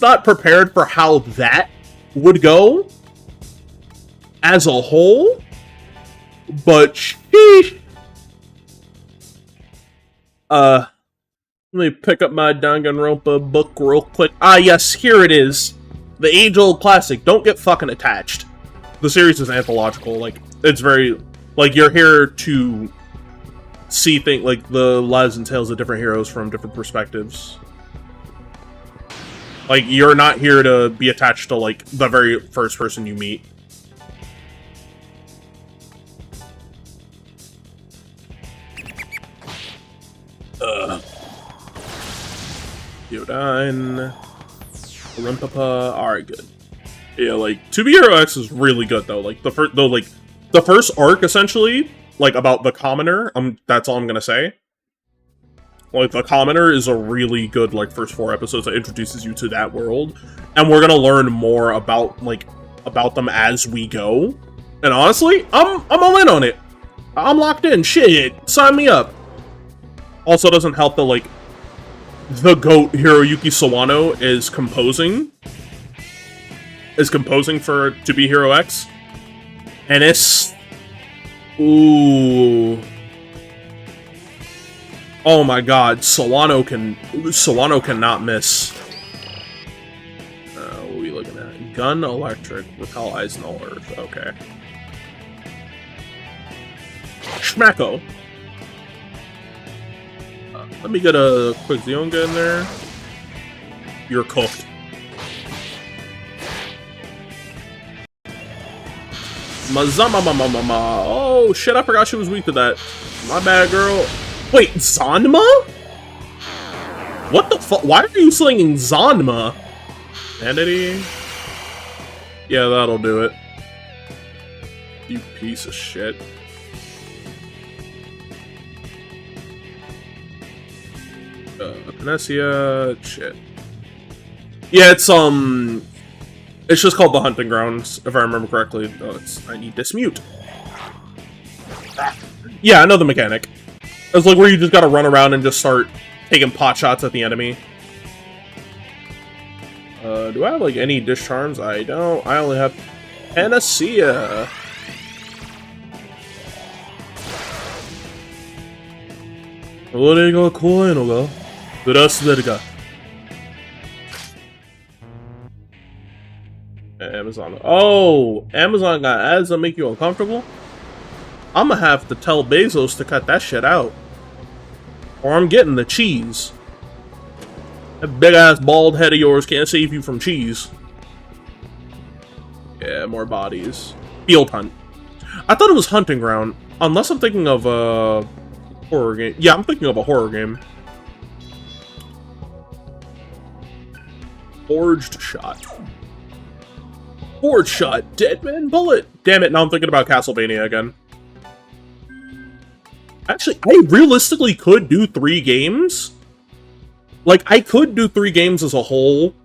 A: not prepared for how that would go as a whole, but sheesh. Let me pick up my Danganronpa book real quick. Ah, yes, here it is. The age-old classic. Don't get fucking attached. The series is anthological. Like, it's very... Like, you're here to see things like the lives and tales of different heroes from different perspectives. Like, you're not here to be attached to, like, the very first person you meet. Yodine. Olimpapa. Alright, good. Yeah, like, To Be Hero X is really good, though. Like, the first arc, essentially, like, about the Commoner, that's all I'm gonna say. Like, the Commoner is a really good, like, first 4 episodes that introduces you to that world. And we're gonna learn more about, like, about them as we go. And honestly, I'm all in on it. I'm locked in. Shit, sign me up. Also doesn't help that, like, the GOAT Hiroyuki Sawano is composing for To Be Hero X. And it's... Ooh. Oh my god, Solano cannot miss. What are we looking at? Gun, electric, repel, ice, null, earth. Okay. Schmacko. Let me get a quick Zionga in there. You're cooked. Mazama. Oh shit, I forgot she was weak to that. My bad, girl. Wait, Zanma? What the fuck? Why are you slinging Zanma? Entity? Yeah, that'll do it. You piece of shit. Panacea, shit. Yeah, it's just called the Hunting Grounds, if I remember correctly. Oh, I need this mute. Yeah, I know the mechanic. It's like where you just gotta run around and just start taking pot shots at the enemy. Do I have, like, any dish charms? I don't. I only have Panacea. Amazon. Oh, Amazon got ads that make you uncomfortable? I'm gonna have to tell Bezos to cut that shit out. Or I'm getting the cheese. That big ass bald head of yours can't save you from cheese. Yeah, more bodies. Field hunt. I thought it was Hunting Ground. Unless I'm thinking of a horror game. Yeah, I'm thinking of a horror game. Forged Shot. Forged Shot. Dead Man Bullet. Damn it, now I'm thinking about Castlevania again. Actually, I realistically could do 3 games. Like, I could do 3 games as a whole,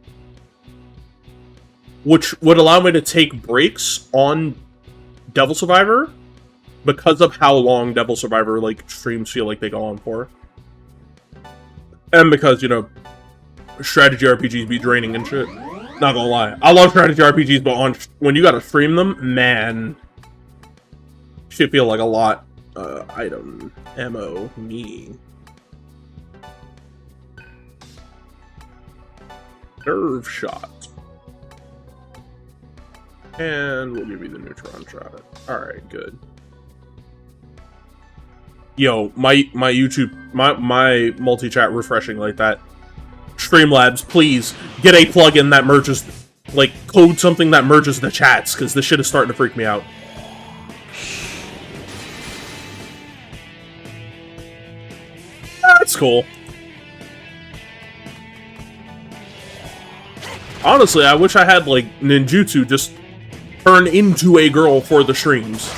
A: which would allow me to take breaks on Devil Survivor because of how long Devil Survivor, like, streams feel like they go on for. And because, you know, strategy RPGs be draining and shit. Not gonna lie. I love strategy RPGs, but when you gotta stream them, man, shit feel like a lot. Item. Ammo. Me. Nerve Shot. And we'll give you the Neutron Shot. Alright, good. Yo, my YouTube, my multi-chat refreshing like that. Streamlabs, please, get a plugin that merges, like, code something that merges the chats, because this shit is starting to freak me out. That's cool. Honestly, I wish I had, like, ninjutsu just turn into a girl for the streams.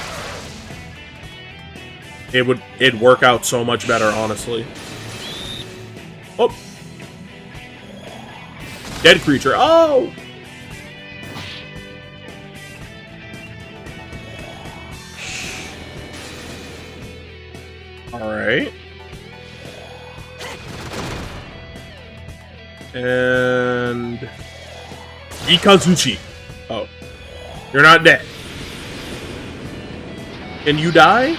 A: It'd work out so much better, honestly. Oh. Dead creature. Oh! Alright. And... Ikazuchi. Oh. You're not dead. And you die?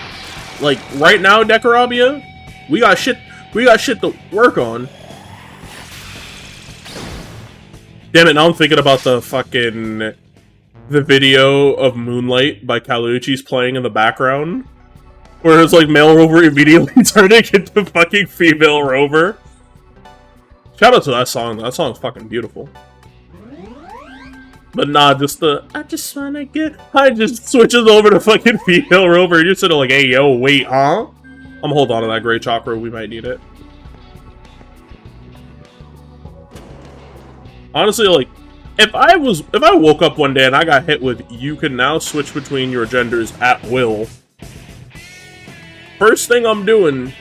A: Like, right now, Dekarabia? We got shit to work on. Damn it, now I'm thinking about the video of Moonlight by Kaluuchi's playing in the background. Where it's like male Rover immediately turning into fucking female Rover. Shout out to that song. That song's fucking beautiful. But nah, just I just switches over to fucking female Rover. You're sort of like, hey, yo, wait, huh? I'm gonna hold on to that gray chakra. We might need it. Honestly, like, if I woke up one day and I got hit with, you can now switch between your genders at will. First thing I'm doing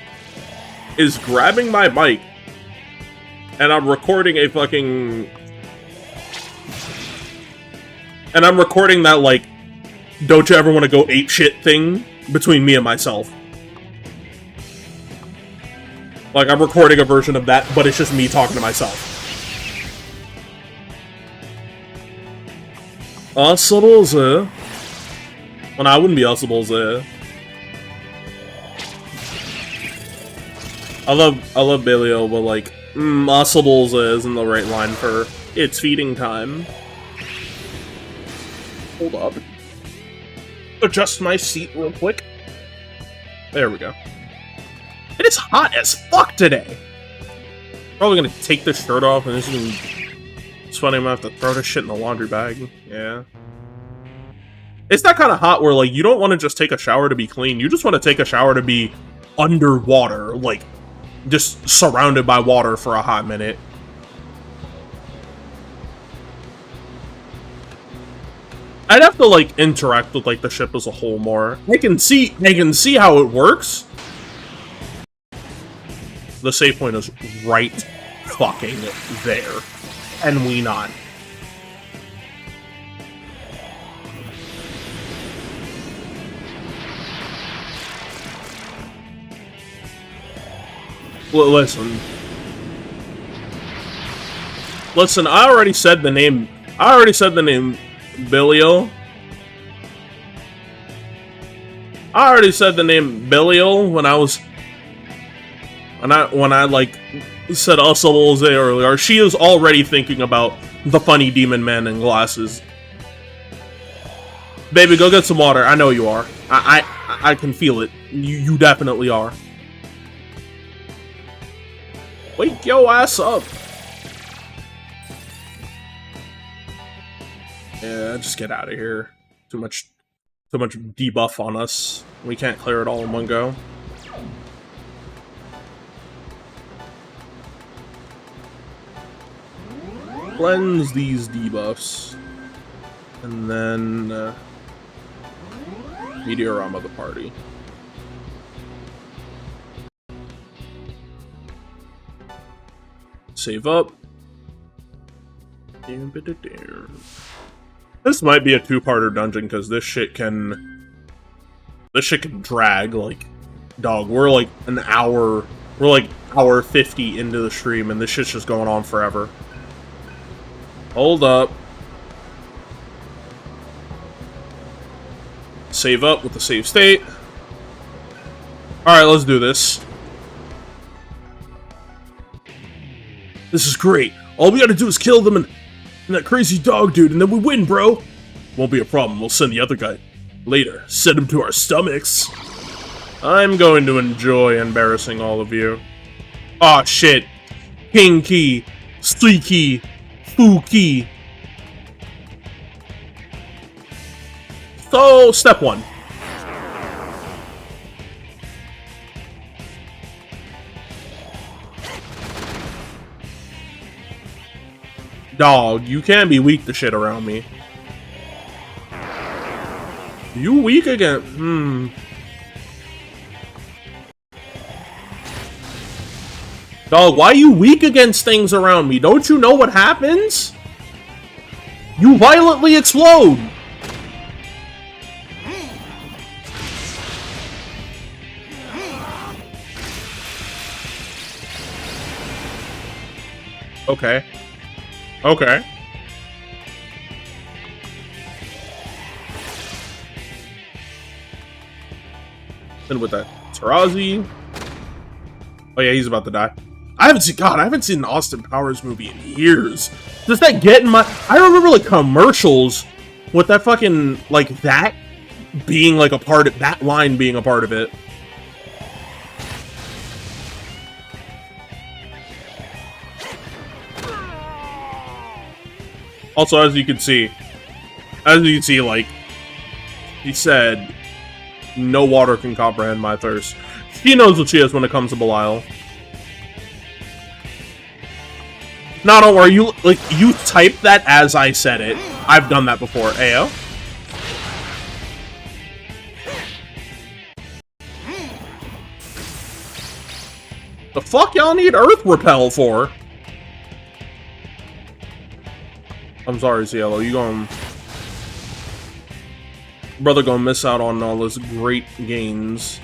A: is grabbing my mic and I'm recording a fucking... And I'm recording that, like, don't you ever want to go ape shit thing between me and myself. Like, I'm recording a version of that, but it's just me talking to myself. Asaboze. Well, no, I wouldn't be Asaboze. I love Belial, but like, Muscles isn't the right line for it's feeding time. Hold up. Adjust my seat real quick. There we go. It is hot as fuck today. Probably gonna take this shirt off and it's funny, I'm gonna have to throw this shit in the laundry bag. Yeah. It's that kind of hot where like you don't want to just take a shower to be clean. You just want to take a shower to be underwater, like just surrounded by water for a hot minute. I'd have to like interact with like the ship as a whole more. I can see how it works. The save point is right fucking there. And we not. Well, listen, I already said the name Belial. I already said the name Belial when I like said Usselze earlier. She is already thinking about the funny demon man in glasses. Baby, go get some water. I know you are. I can feel it. You definitely are. Wake your ass up. Yeah, just get out of here. Too much debuff on us. We can't clear it all in one go. Cleanse these debuffs. And then Meteorama the party. Save up. This might be a two-parter dungeon because this shit can drag. Like, dog, we're like hour 50 into the stream and this shit's just going on forever. Hold up. Save up with the save state. Alright, let's do this. This is great. All we gotta do is kill them and that crazy dog dude, and then we win, bro. Won't be a problem. We'll send the other guy later. Send him to our stomachs. I'm going to enjoy embarrassing all of you. Aw, shit. Kinky. Streaky. Spooky. So, step one. Dog, you can't be weak to shit around me. You weak again? Dog, why are you weak against things around me? Don't you know what happens? You violently explode! Okay. Okay. Then with that Tarazi. Oh yeah, he's about to die. I haven't seen an Austin Powers movie in years. Does that get in my... I remember like commercials with that fucking, like, that being like a part of... that line being a part of it. Also, as you can see, like, he said, no water can comprehend my thirst. She knows what she is when it comes to Belial. No, don't worry, you typed that as I said it. I've done that before. Ayo. The fuck y'all need Earth Repel for? I'm sorry, Cielo. You brother gonna miss out on all those great gains.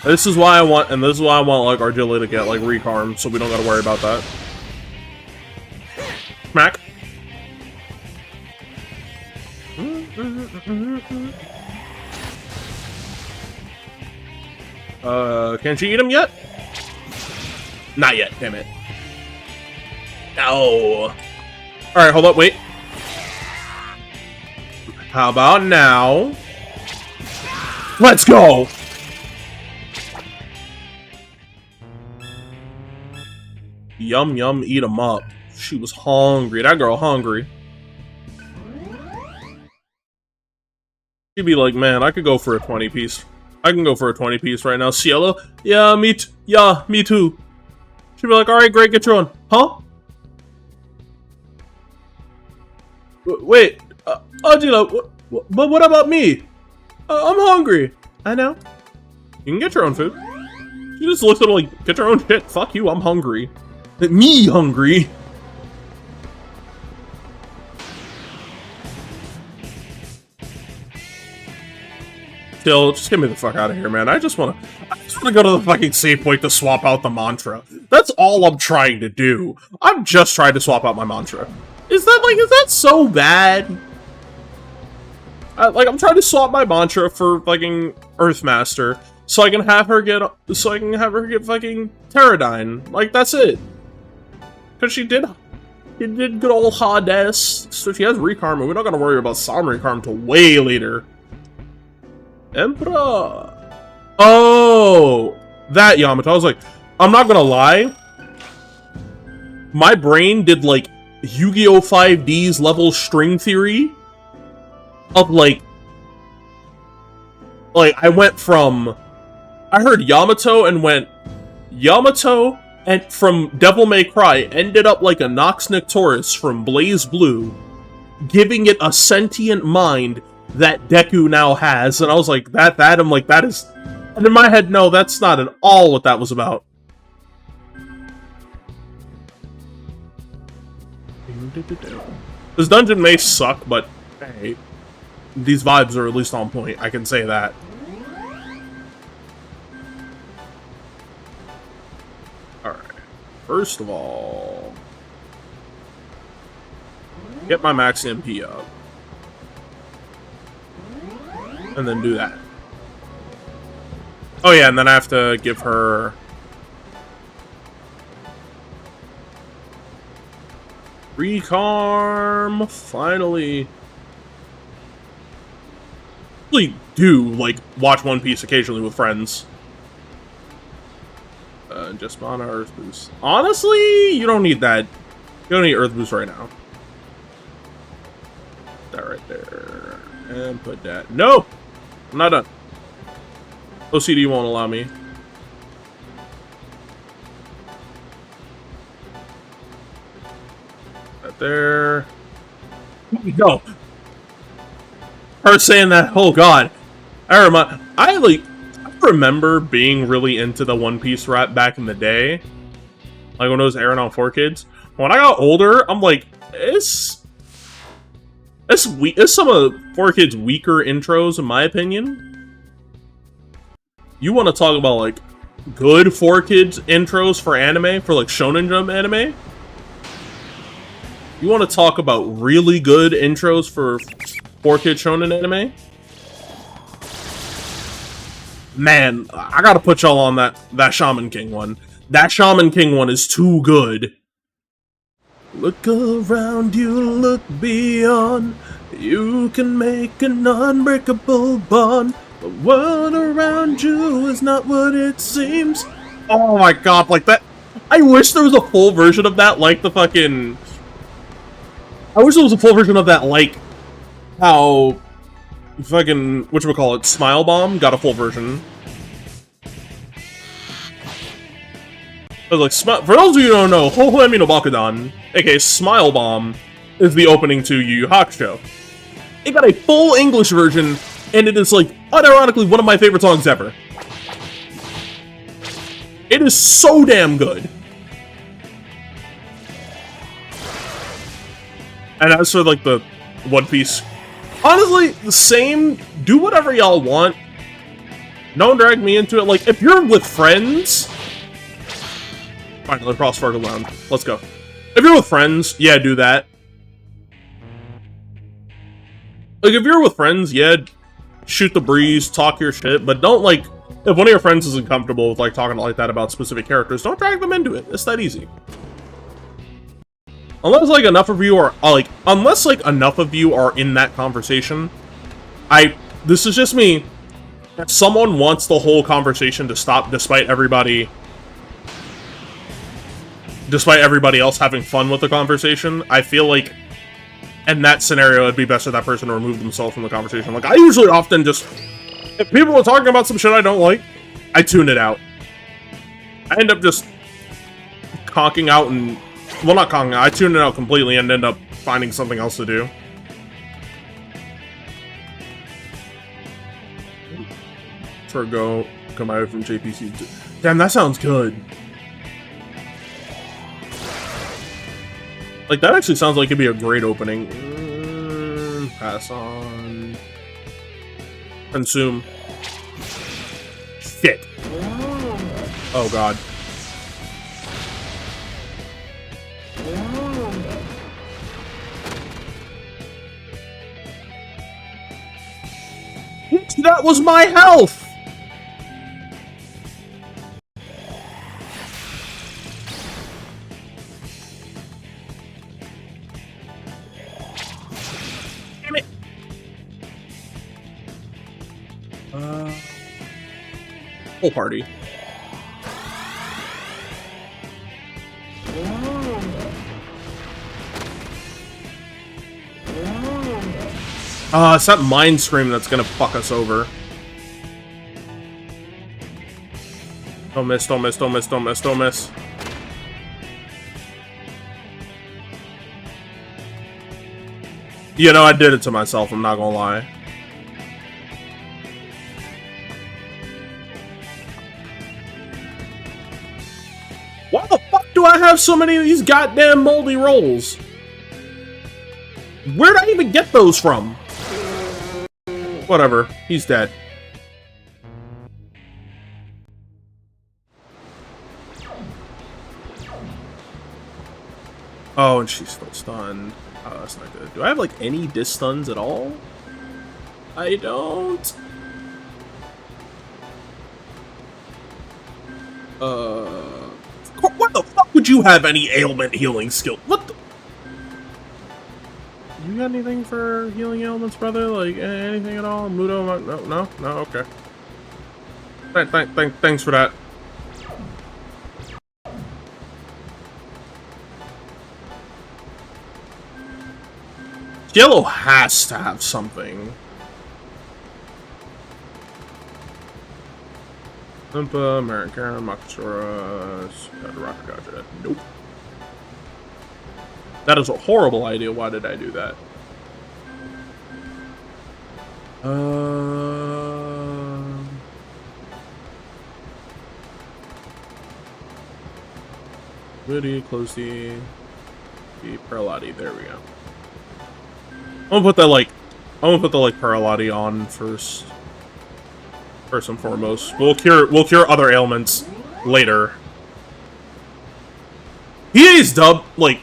A: This is why I want like Argilla to get like recarm, so we don't gotta worry about that. Smack. Can she eat him yet? Not yet, damn it. No. Alright, hold up, wait. How about now? Let's go! Yum yum, eat 'em up. She was hungry. That girl hungry. She'd be like, man, I could go for a 20-piece. I can go for a 20-piece right now. Cielo? Yeah, me too. She'd be like, alright, great, get your own. Huh? Wait, Angela, but what about me? I'm hungry. I know. You can get your own food. She just looks at her like, get your own shit. Fuck you, I'm hungry. Me hungry? Still, just get me the fuck out of here, man. I just wanna go to the fucking save point to swap out the mantra. That's all I'm trying to do. I'm just trying to swap out my mantra. Is that so bad? I'm trying to swap my mantra for fucking Earthmaster, so I can have her get fucking Pterodine. Like, that's it. Cause she did good old Hades, so she has Rekarm, and we're not gonna worry about Sam Rekarm until way later. Emperor. Oh, that Yamato. I was like, I'm not gonna lie. My brain did like Yu-Gi-Oh! 5D's level string theory of like I went from, I heard Yamato and went Yamato, and from Devil May Cry ended up like a Nox Nictoris from Blaze Blue, giving it a sentient mind that Deku now has, and I was like, I'm like, that is, and in my head, no, that's not at all what that was about. This dungeon may suck, but hey, these vibes are at least on point, I can say that. Alright, first of all, get my max MP up. And then do that. Oh yeah, and then I have to give her Rekarm. Finally. Really do like watch One Piece occasionally with friends. Just mana Earth Boost. Honestly, you don't need that. You don't need Earth Boost right now. That right there. And put that. No! I'm not done. OCD won't allow me. Right there. No. Her saying that, oh god. I remember being really into the One Piece rap back in the day. Like when it was airing on 4Kids. When I got older, I'm like, it's some of 4Kids' weaker intros, in my opinion. You want to talk about, like, good 4Kids intros for anime, for, like, Shonen Jump anime? You want to talk about really good intros for 4Kids Shonen anime? Man, I gotta put y'all on that Shaman King one. That Shaman King one is too good. Look around you, look beyond. You can make an unbreakable bond. The world around you is not what it seems. Oh my god, like that. I wish there was a full version of that, like the fucking... I wish there was a full version of that, like how fucking, whatchamacallit, Smile Bomb got a full version. I was like, for those of you who don't know, Hohoemi no Bakudan, aka Smile Bomb, is the opening to Yu Yu Hakusho. It got a full English version, and it is, like, unironically one of my favorite songs ever. It is so damn good. And as for, like, the One Piece, honestly, the same, do whatever y'all want. Don't drag me into it. Like, if you're with friends... Finally, cross Fargo Lounge. Let's go. If you're with friends, yeah, do that. Like, if you're with friends, yeah, shoot the breeze, talk your shit, but don't, like, If one of your friends isn't comfortable with like talking like that about specific characters, don't drag them into it. It's that easy. Unless like enough of you are unless like enough of you are in that conversation, this is just me. If someone wants the whole conversation to stop despite everybody else having fun with the conversation, I feel like in that scenario it'd be best for that person to remove themselves from the conversation. Like I usually often just, if people are talking about some shit I don't like, I tune it out. I end up just conking out and, well, not conking out, I tune it out completely and end up finding something else to do. For go come out from JPC. Damn, that sounds good. Like, that actually sounds like it'd be a great opening. Pass on. Consume. Shit. Oh, God. That was my health! Damn it! Whole party. It's that Mind Scream that's gonna fuck us over. Don't miss, don't miss, don't miss, don't miss, don't miss. You know, I did it to myself, I'm not gonna lie. Why the fuck do I have so many of these goddamn moldy rolls? Where'd I even get those from? Whatever, he's dead. Oh, and she's still stunned. Oh, that's not good. Do I have, like, any dis-stuns at all? I don't. What the fuck would you have any ailment healing skill? What the? You got anything for healing ailments, brother? Like, anything at all? Mudo? No, okay. Thanks for that. Yellow has to have something. Limpa, American, Makasura, Rocket Gotcha. Nope. That is a horrible idea. Why did I do that? Woody, Closey, Perlati. There we go. I'm gonna put the Perlati on first. First and foremost. We'll cure other ailments later. Hiei's dub, like,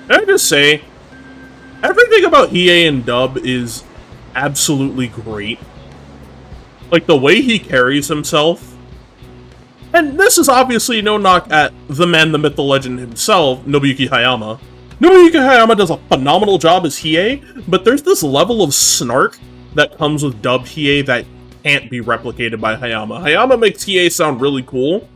A: can I just say, everything about Hiei and dub is absolutely great. Like, the way he carries himself. And this is obviously no knock at the man, the myth, the legend himself, Nobuyuki Hayama. Nobuyuki Hayama does a phenomenal job as Hiei, but there's this level of snark that comes with dubbed Hiei that can't be replicated by Hayama. Hayama makes Hiei sound really cool.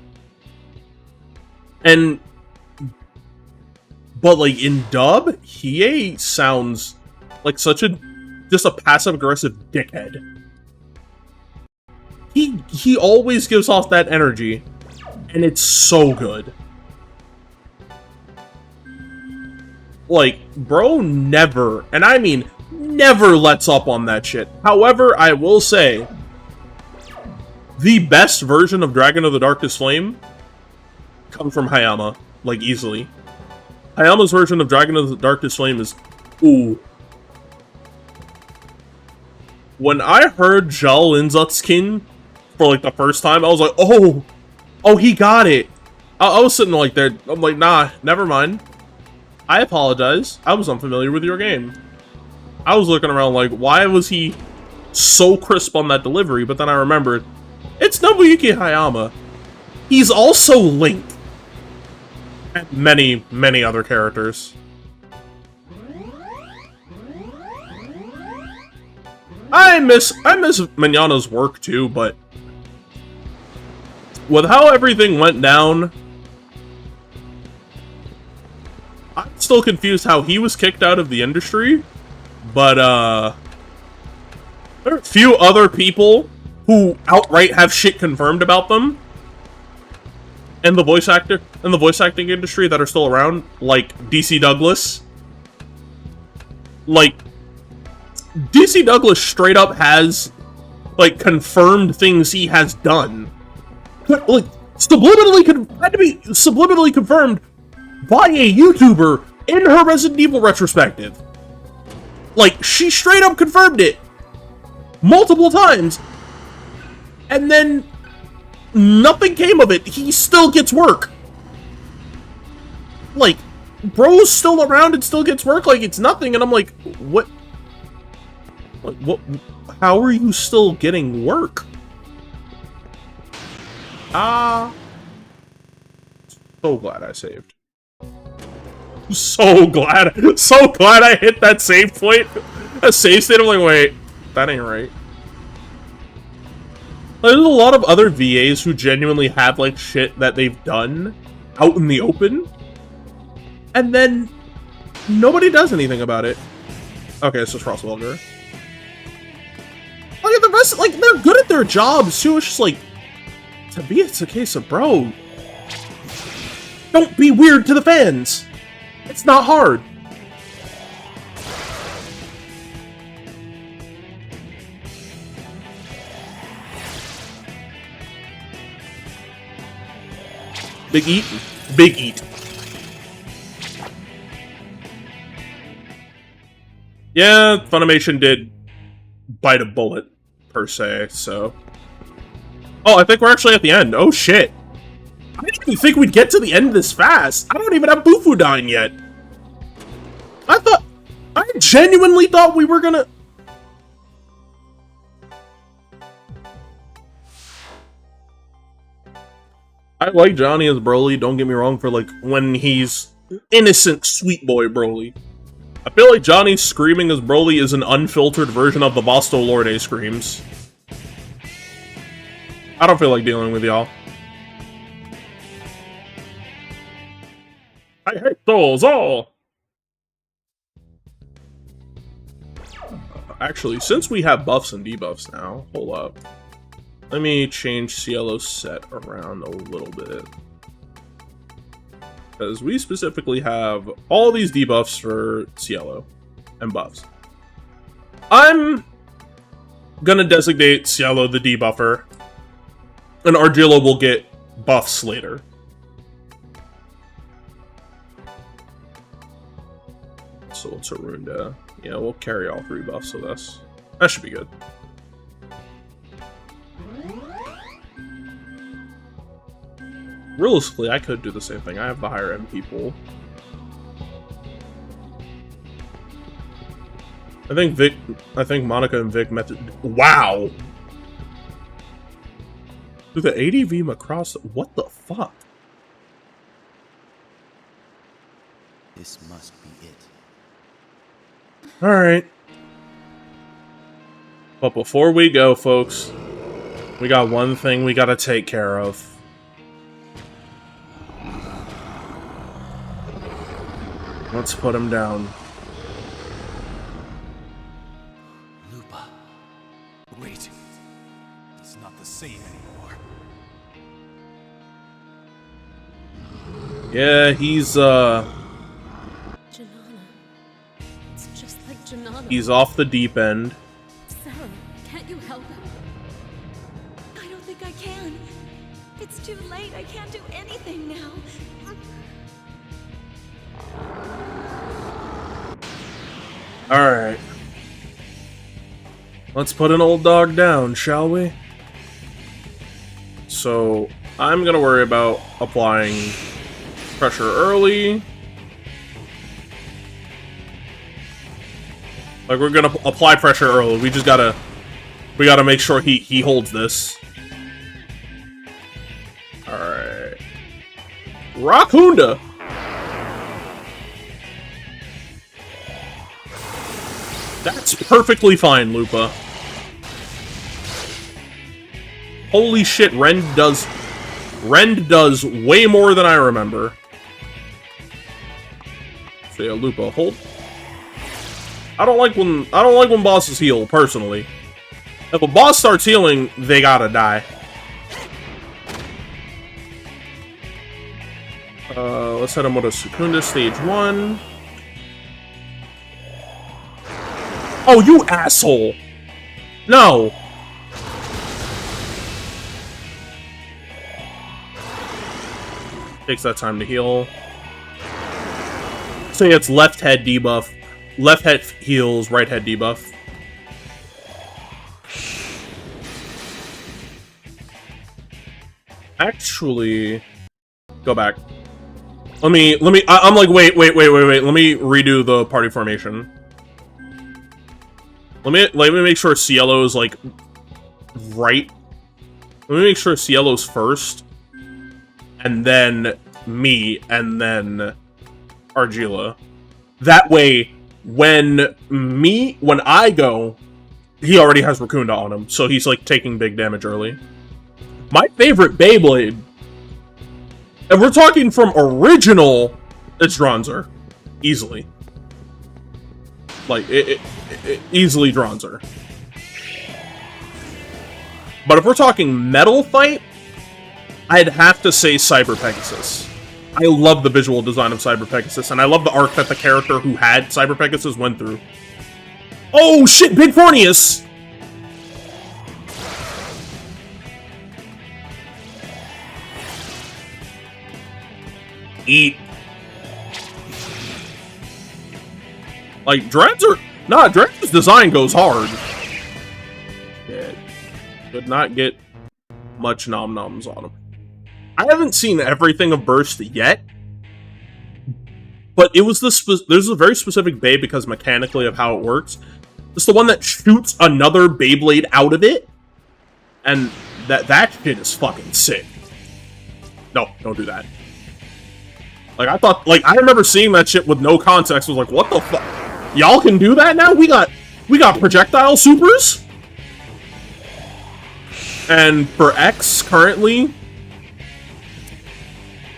A: But like in dub, Hiei sounds like just a passive-aggressive dickhead. He always gives off that energy, and it's so good. Like, bro never, and I mean never lets up on that shit. However, I will say, the best version of Dragon of the Darkest Flame comes from Hayama, like, easily. Hayama's version of Dragon of the Darkest Flame is, ooh. When I heard Zhao Linzutsukin for, like, the first time, I was like, oh, he got it. I was sitting like there, I'm like, nah, never mind. I apologize. I was unfamiliar with your game. I was looking around like, why was he so crisp on that delivery? But then I remembered, it's It's Nobuyuki Hayama. He's also Link. And many, many other characters. I miss Manana's work too, but with how everything went down, I'm still confused how he was kicked out of the industry, but there are a few other people who outright have shit confirmed about them and the voice acting industry that are still around, like DC Douglas. Like, DC Douglas straight up has, like, confirmed things he has done. Like, had to be subliminally confirmed by a YouTuber in her Resident Evil retrospective. Like, she straight up confirmed it multiple times, and then nothing came of it. He still gets work. Like, bro's still around and still gets work like it's nothing, and I'm like, what? Like, what? How are you still getting work? So glad I saved. So glad I hit that save point. A save state. I'm like, wait, that ain't right. Like, there's a lot of other VAs who genuinely have, like, shit that they've done out in the open, and then nobody does anything about it. Okay, it's just Crosswalker. Like, the rest, like, they're good at their jobs, too. It's just like, to be, it's a case of, bro, don't be weird to the fans. It's not hard. Big eat. Big eat. Yeah, Funimation did bite a bullet, per se, so... Oh, I think we're actually at the end. Oh, shit. I didn't even think we'd get to the end this fast. I don't even have Bufu dying yet. I genuinely thought we were gonna... I like Johnny as Broly, don't get me wrong, for, like, when he's innocent sweet boy Broly. I feel like Johnny screaming as Broly is an unfiltered version of the Basto Lorde screams. I don't feel like dealing with y'all. I hate those all! Actually, since we have buffs and debuffs now, hold up. Let me change Cielo's set around a little bit. Because we specifically have all these debuffs for Cielo and buffs. I'm gonna designate Cielo the debuffer, and Argilla will get buffs later. So it's Arunda. Yeah, we'll carry all 3 buffs with us. That should be good. Realistically, I could do the same thing. I have the higher MP pool. I think Monica and Vic met the... Wow! Through the ADV Macross... What the fuck?
F: This must be it.
A: Alright. But before we go, folks, we got one thing we gotta take care of. Let's put him down.
C: Lupa. Wait. It's not the same anymore.
A: Yeah, he's,
D: Janana. It's just like Janana.
A: he's off the deep end.
D: Sarah, can't you help him? I don't think I can. It's too late. I can't do anything now.
A: Alright. Let's put an old dog down, shall we? So, I'm gonna worry about applying pressure early. Like, we're gonna apply pressure early. We gotta make sure he holds this. Rakunda! That's perfectly fine, Lupa. Holy shit, Rend does way more than I remember. So yeah, Lupa, hold. I don't like when bosses heal, personally. If a boss starts healing, they gotta die. Let's hit him with a Secunda stage 1. Oh, you asshole! No! Takes that time to heal. So yeah, it's left head debuff. Left head heals, right head debuff. Actually, go back. I'm like, wait. Let me redo the party formation. Let me make sure Cielo is, like, right. Let me make sure Cielo's first. And then me, and then Argila. That way, when I go, he already has Rakunda on him, so he's, like, taking big damage early. My favorite Beyblade, and we're talking from original, it's Dronzer. Easily. Like, easily Dronzer. But if we're talking metal fight, I'd have to say Cyber Pegasus. I love the visual design of Cyber Pegasus, and I love the arc that the character who had Cyber Pegasus went through. Oh shit, Big Fornius! Eat. Like, Drenser's design goes hard. Yeah, did not get much nom-noms on him. I haven't seen everything of Burst yet, but it was there's a very specific Bey because mechanically of how it works. It's the one that shoots another Beyblade out of it, and that shit is fucking sick. No, don't do that. Like, I remember seeing that shit with no context. I was like, what the fuck? Y'all can do that now? We got projectile supers? And for X, currently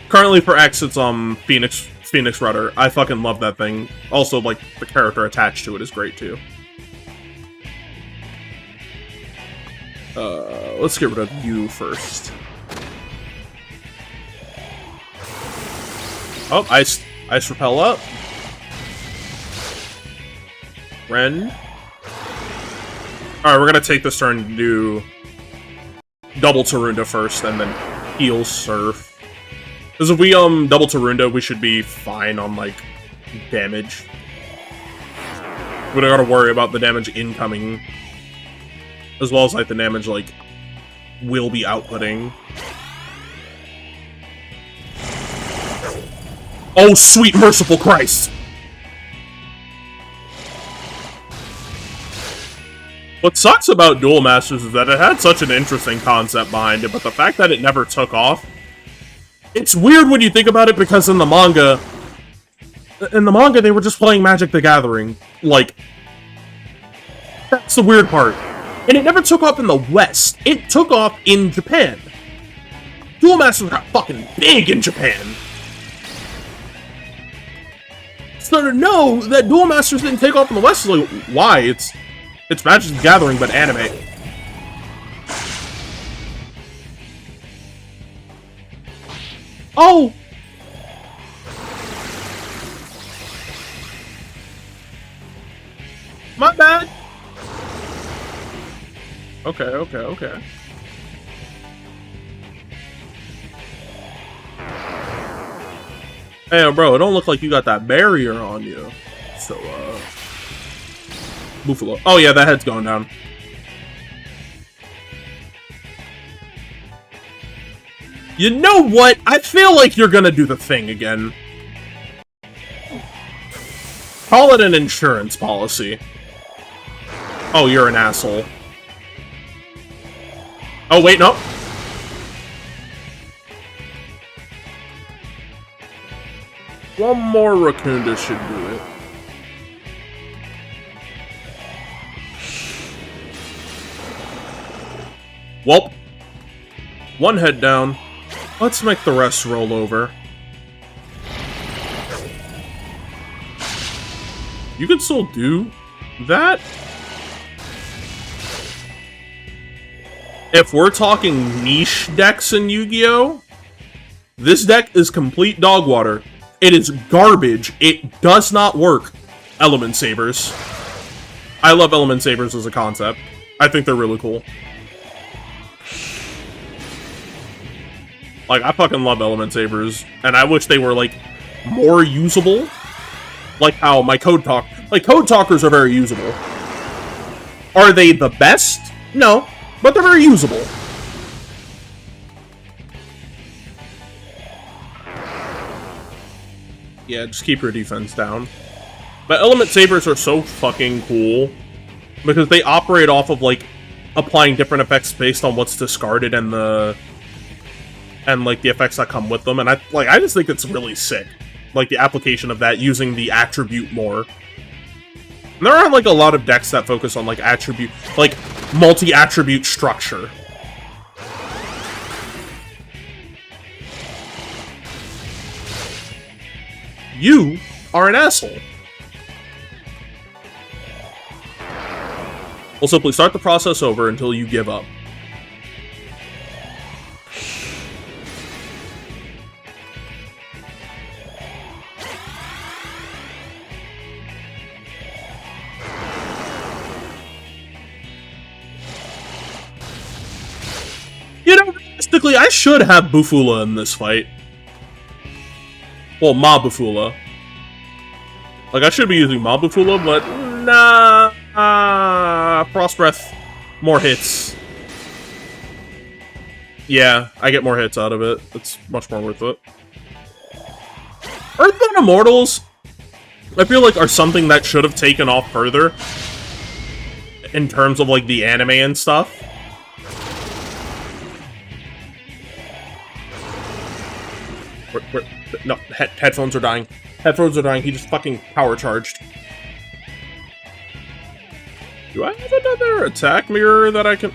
A: for X, it's, Phoenix Rudder. I fucking love that thing. Also, like, the character attached to it is great, too. Let's get rid of you first. Oh, Ice Repel up. Ren. Alright, we're gonna take this turn to do double Tarunda first, and then heal Surf. Because if we, double Tarunda, we should be fine on, like, damage. We don't gotta worry about the damage incoming. As well as, like, the damage, like, we'll be outputting. Oh, sweet merciful Christ! What sucks about Duel Masters is that it had such an interesting concept behind it, but the fact that it never took off... It's weird when you think about it, because in the manga, they were just playing Magic the Gathering. Like, that's the weird part. And it never took off in the West. It took off in Japan. Duel Masters got fucking big in Japan. So to know that Duel Masters didn't take off in the West is like, why? It's Magic the Gathering, but anime. Oh! My bad! Okay. Hey, bro, it don't look like you got that barrier on you. So, Buffalo. Oh, yeah, that head's going down. You know what? I feel like you're gonna do the thing again. Call it an insurance policy. Oh, you're an asshole. Oh, wait, no. One more Raccoonda should do it. Welp. One head down. Let's make the rest roll over. You can still do that? If we're talking niche decks in Yu-Gi-Oh!, this deck is complete dog water. It is garbage. It does not work. Element Sabers. I love Element Sabers as a concept. I think they're really cool. Like, I fucking love Element Sabers, and I wish they were, like, more usable. Like how my Code Talk... Like, Code Talkers are very usable. Are they the best? No, but they're very usable. Yeah, just keep your defense down. But Element Sabers are so fucking cool, because they operate off of, like, applying different effects based on what's discarded and the... and, like, the effects that come with them, and I just think it's really sick. Like, the application of that, using the attribute more. And there are, like, a lot of decks that focus on, like, attribute... like, multi-attribute structure. You are an asshole. We'll simply start the process over until you give up. You know, realistically, I should have Bufula in this fight. Well, Ma Bufula. Like, I should be using Ma Bufula, but nah. Frost Breath, more hits. Yeah, I get more hits out of it. It's much more worth it. Earthbound Immortals, I feel like, are something that should have taken off further. In terms of, like, the anime and stuff. No, headphones are dying. Headphones are dying. He just fucking power charged. Do I have another attack mirror that I can...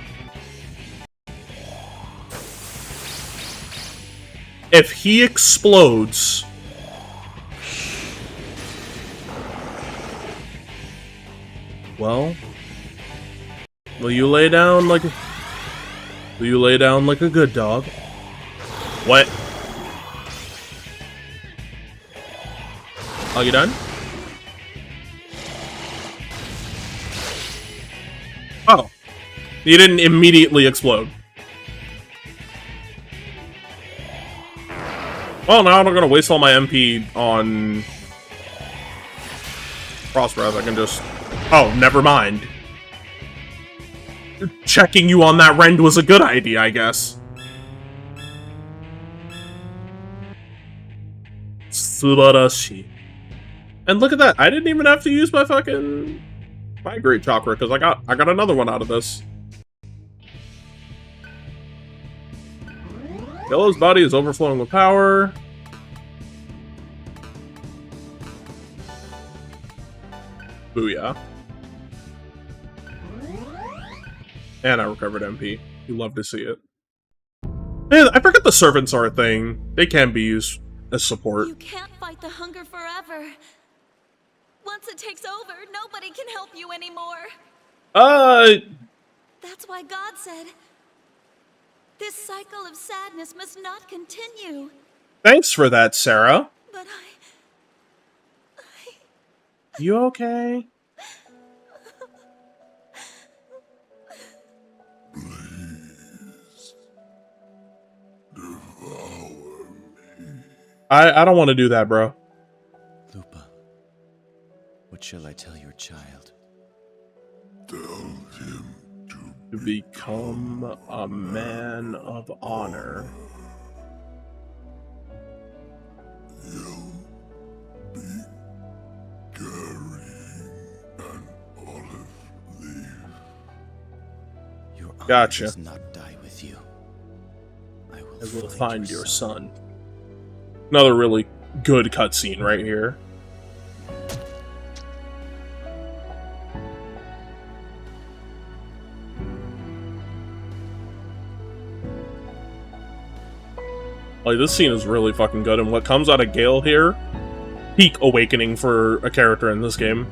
A: If he explodes... Well... Will you lay down like a... Will you lay down like a good dog? What? Are you done? Oh. You didn't immediately explode. Well, now I'm not gonna waste all my MP on... Frost Breath. I can just... Oh, never mind. Checking you on that rend was a good idea, I guess. Subarashi. And look at that, I didn't even have to use my fucking Migrate Chakra, because I got another one out of this. Yellow's body is overflowing with power. Booyah. And I recovered MP. You love to see it. Man, I forget the servants are a thing. They can be used as support.
D: You can't fight the hunger forever. Once it takes over, nobody can help you anymore. That's why God said, this cycle of sadness must not continue.
A: Thanks for that, Sarah.
D: But
A: You okay?
H: Please. Devour me.
A: I don't want to do that, bro.
F: Lupa, what shall I tell your child?
H: Tell him
A: To become a man of honor.
H: you'll be carrying an olive leaf.
F: Your honor
A: Gotcha.
F: does not die with you. I will
A: I will
F: find
A: find your son. Another really good cutscene right here. Like, this scene is really fucking good, and what comes out of Gale here, peak awakening for a character in this game.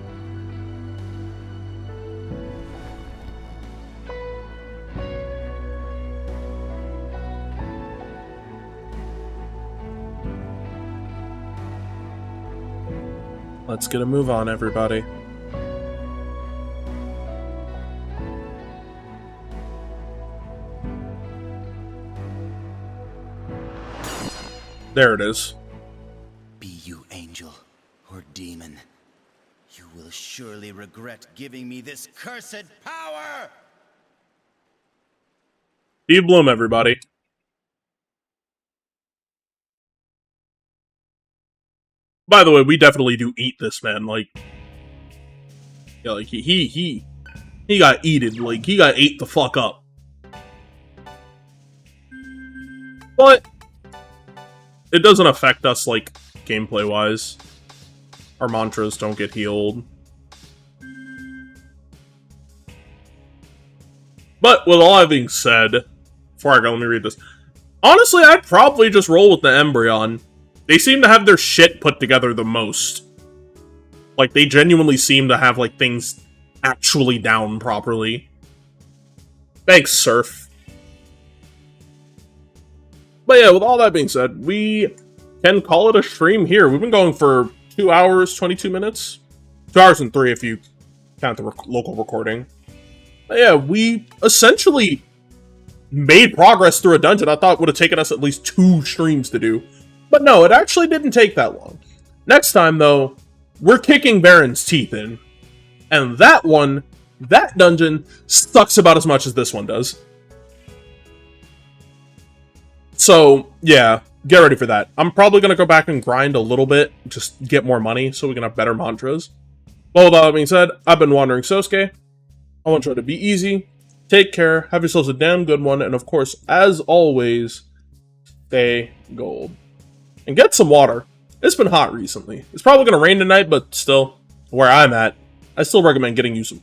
A: Let's get a move on, everybody. There it is.
F: Be you angel or demon, you will surely regret giving me this cursed power!
A: Be Bloom, everybody. By the way, we definitely do eat this man. Like, yeah, like he got eated. Like, he got ate the fuck up. But it doesn't affect us, like, gameplay-wise. Our mantras don't get healed. But with all that being said, before I go, let me read this. Honestly, I'd probably just roll with the Embryon. They seem to have their shit put together the most. Like, they genuinely seem to have, like, things actually down properly. Thanks, Surf. But yeah, with all that being said, we can call it a stream here. We've been going for 2 hours, 22 minutes. 2 hours and 3 if you count the local recording. But yeah, we essentially made progress through a dungeon I thought would have taken us at least 2 streams to do. But no, it actually didn't take that long. Next time, though, we're kicking Baron's teeth in. And that one, that dungeon, sucks about as much as this one does. So, yeah, get ready for that. I'm probably going to go back and grind a little bit, just get more money so we can have better mantras. Well, with all that being said, I've been Wandering Sosuke. I want you to be easy, take care, have yourselves a damn good one, and of course, as always, stay gold. And get some water. It's been hot recently. It's probably going to rain tonight, but still, where I'm at, I still recommend getting you some water.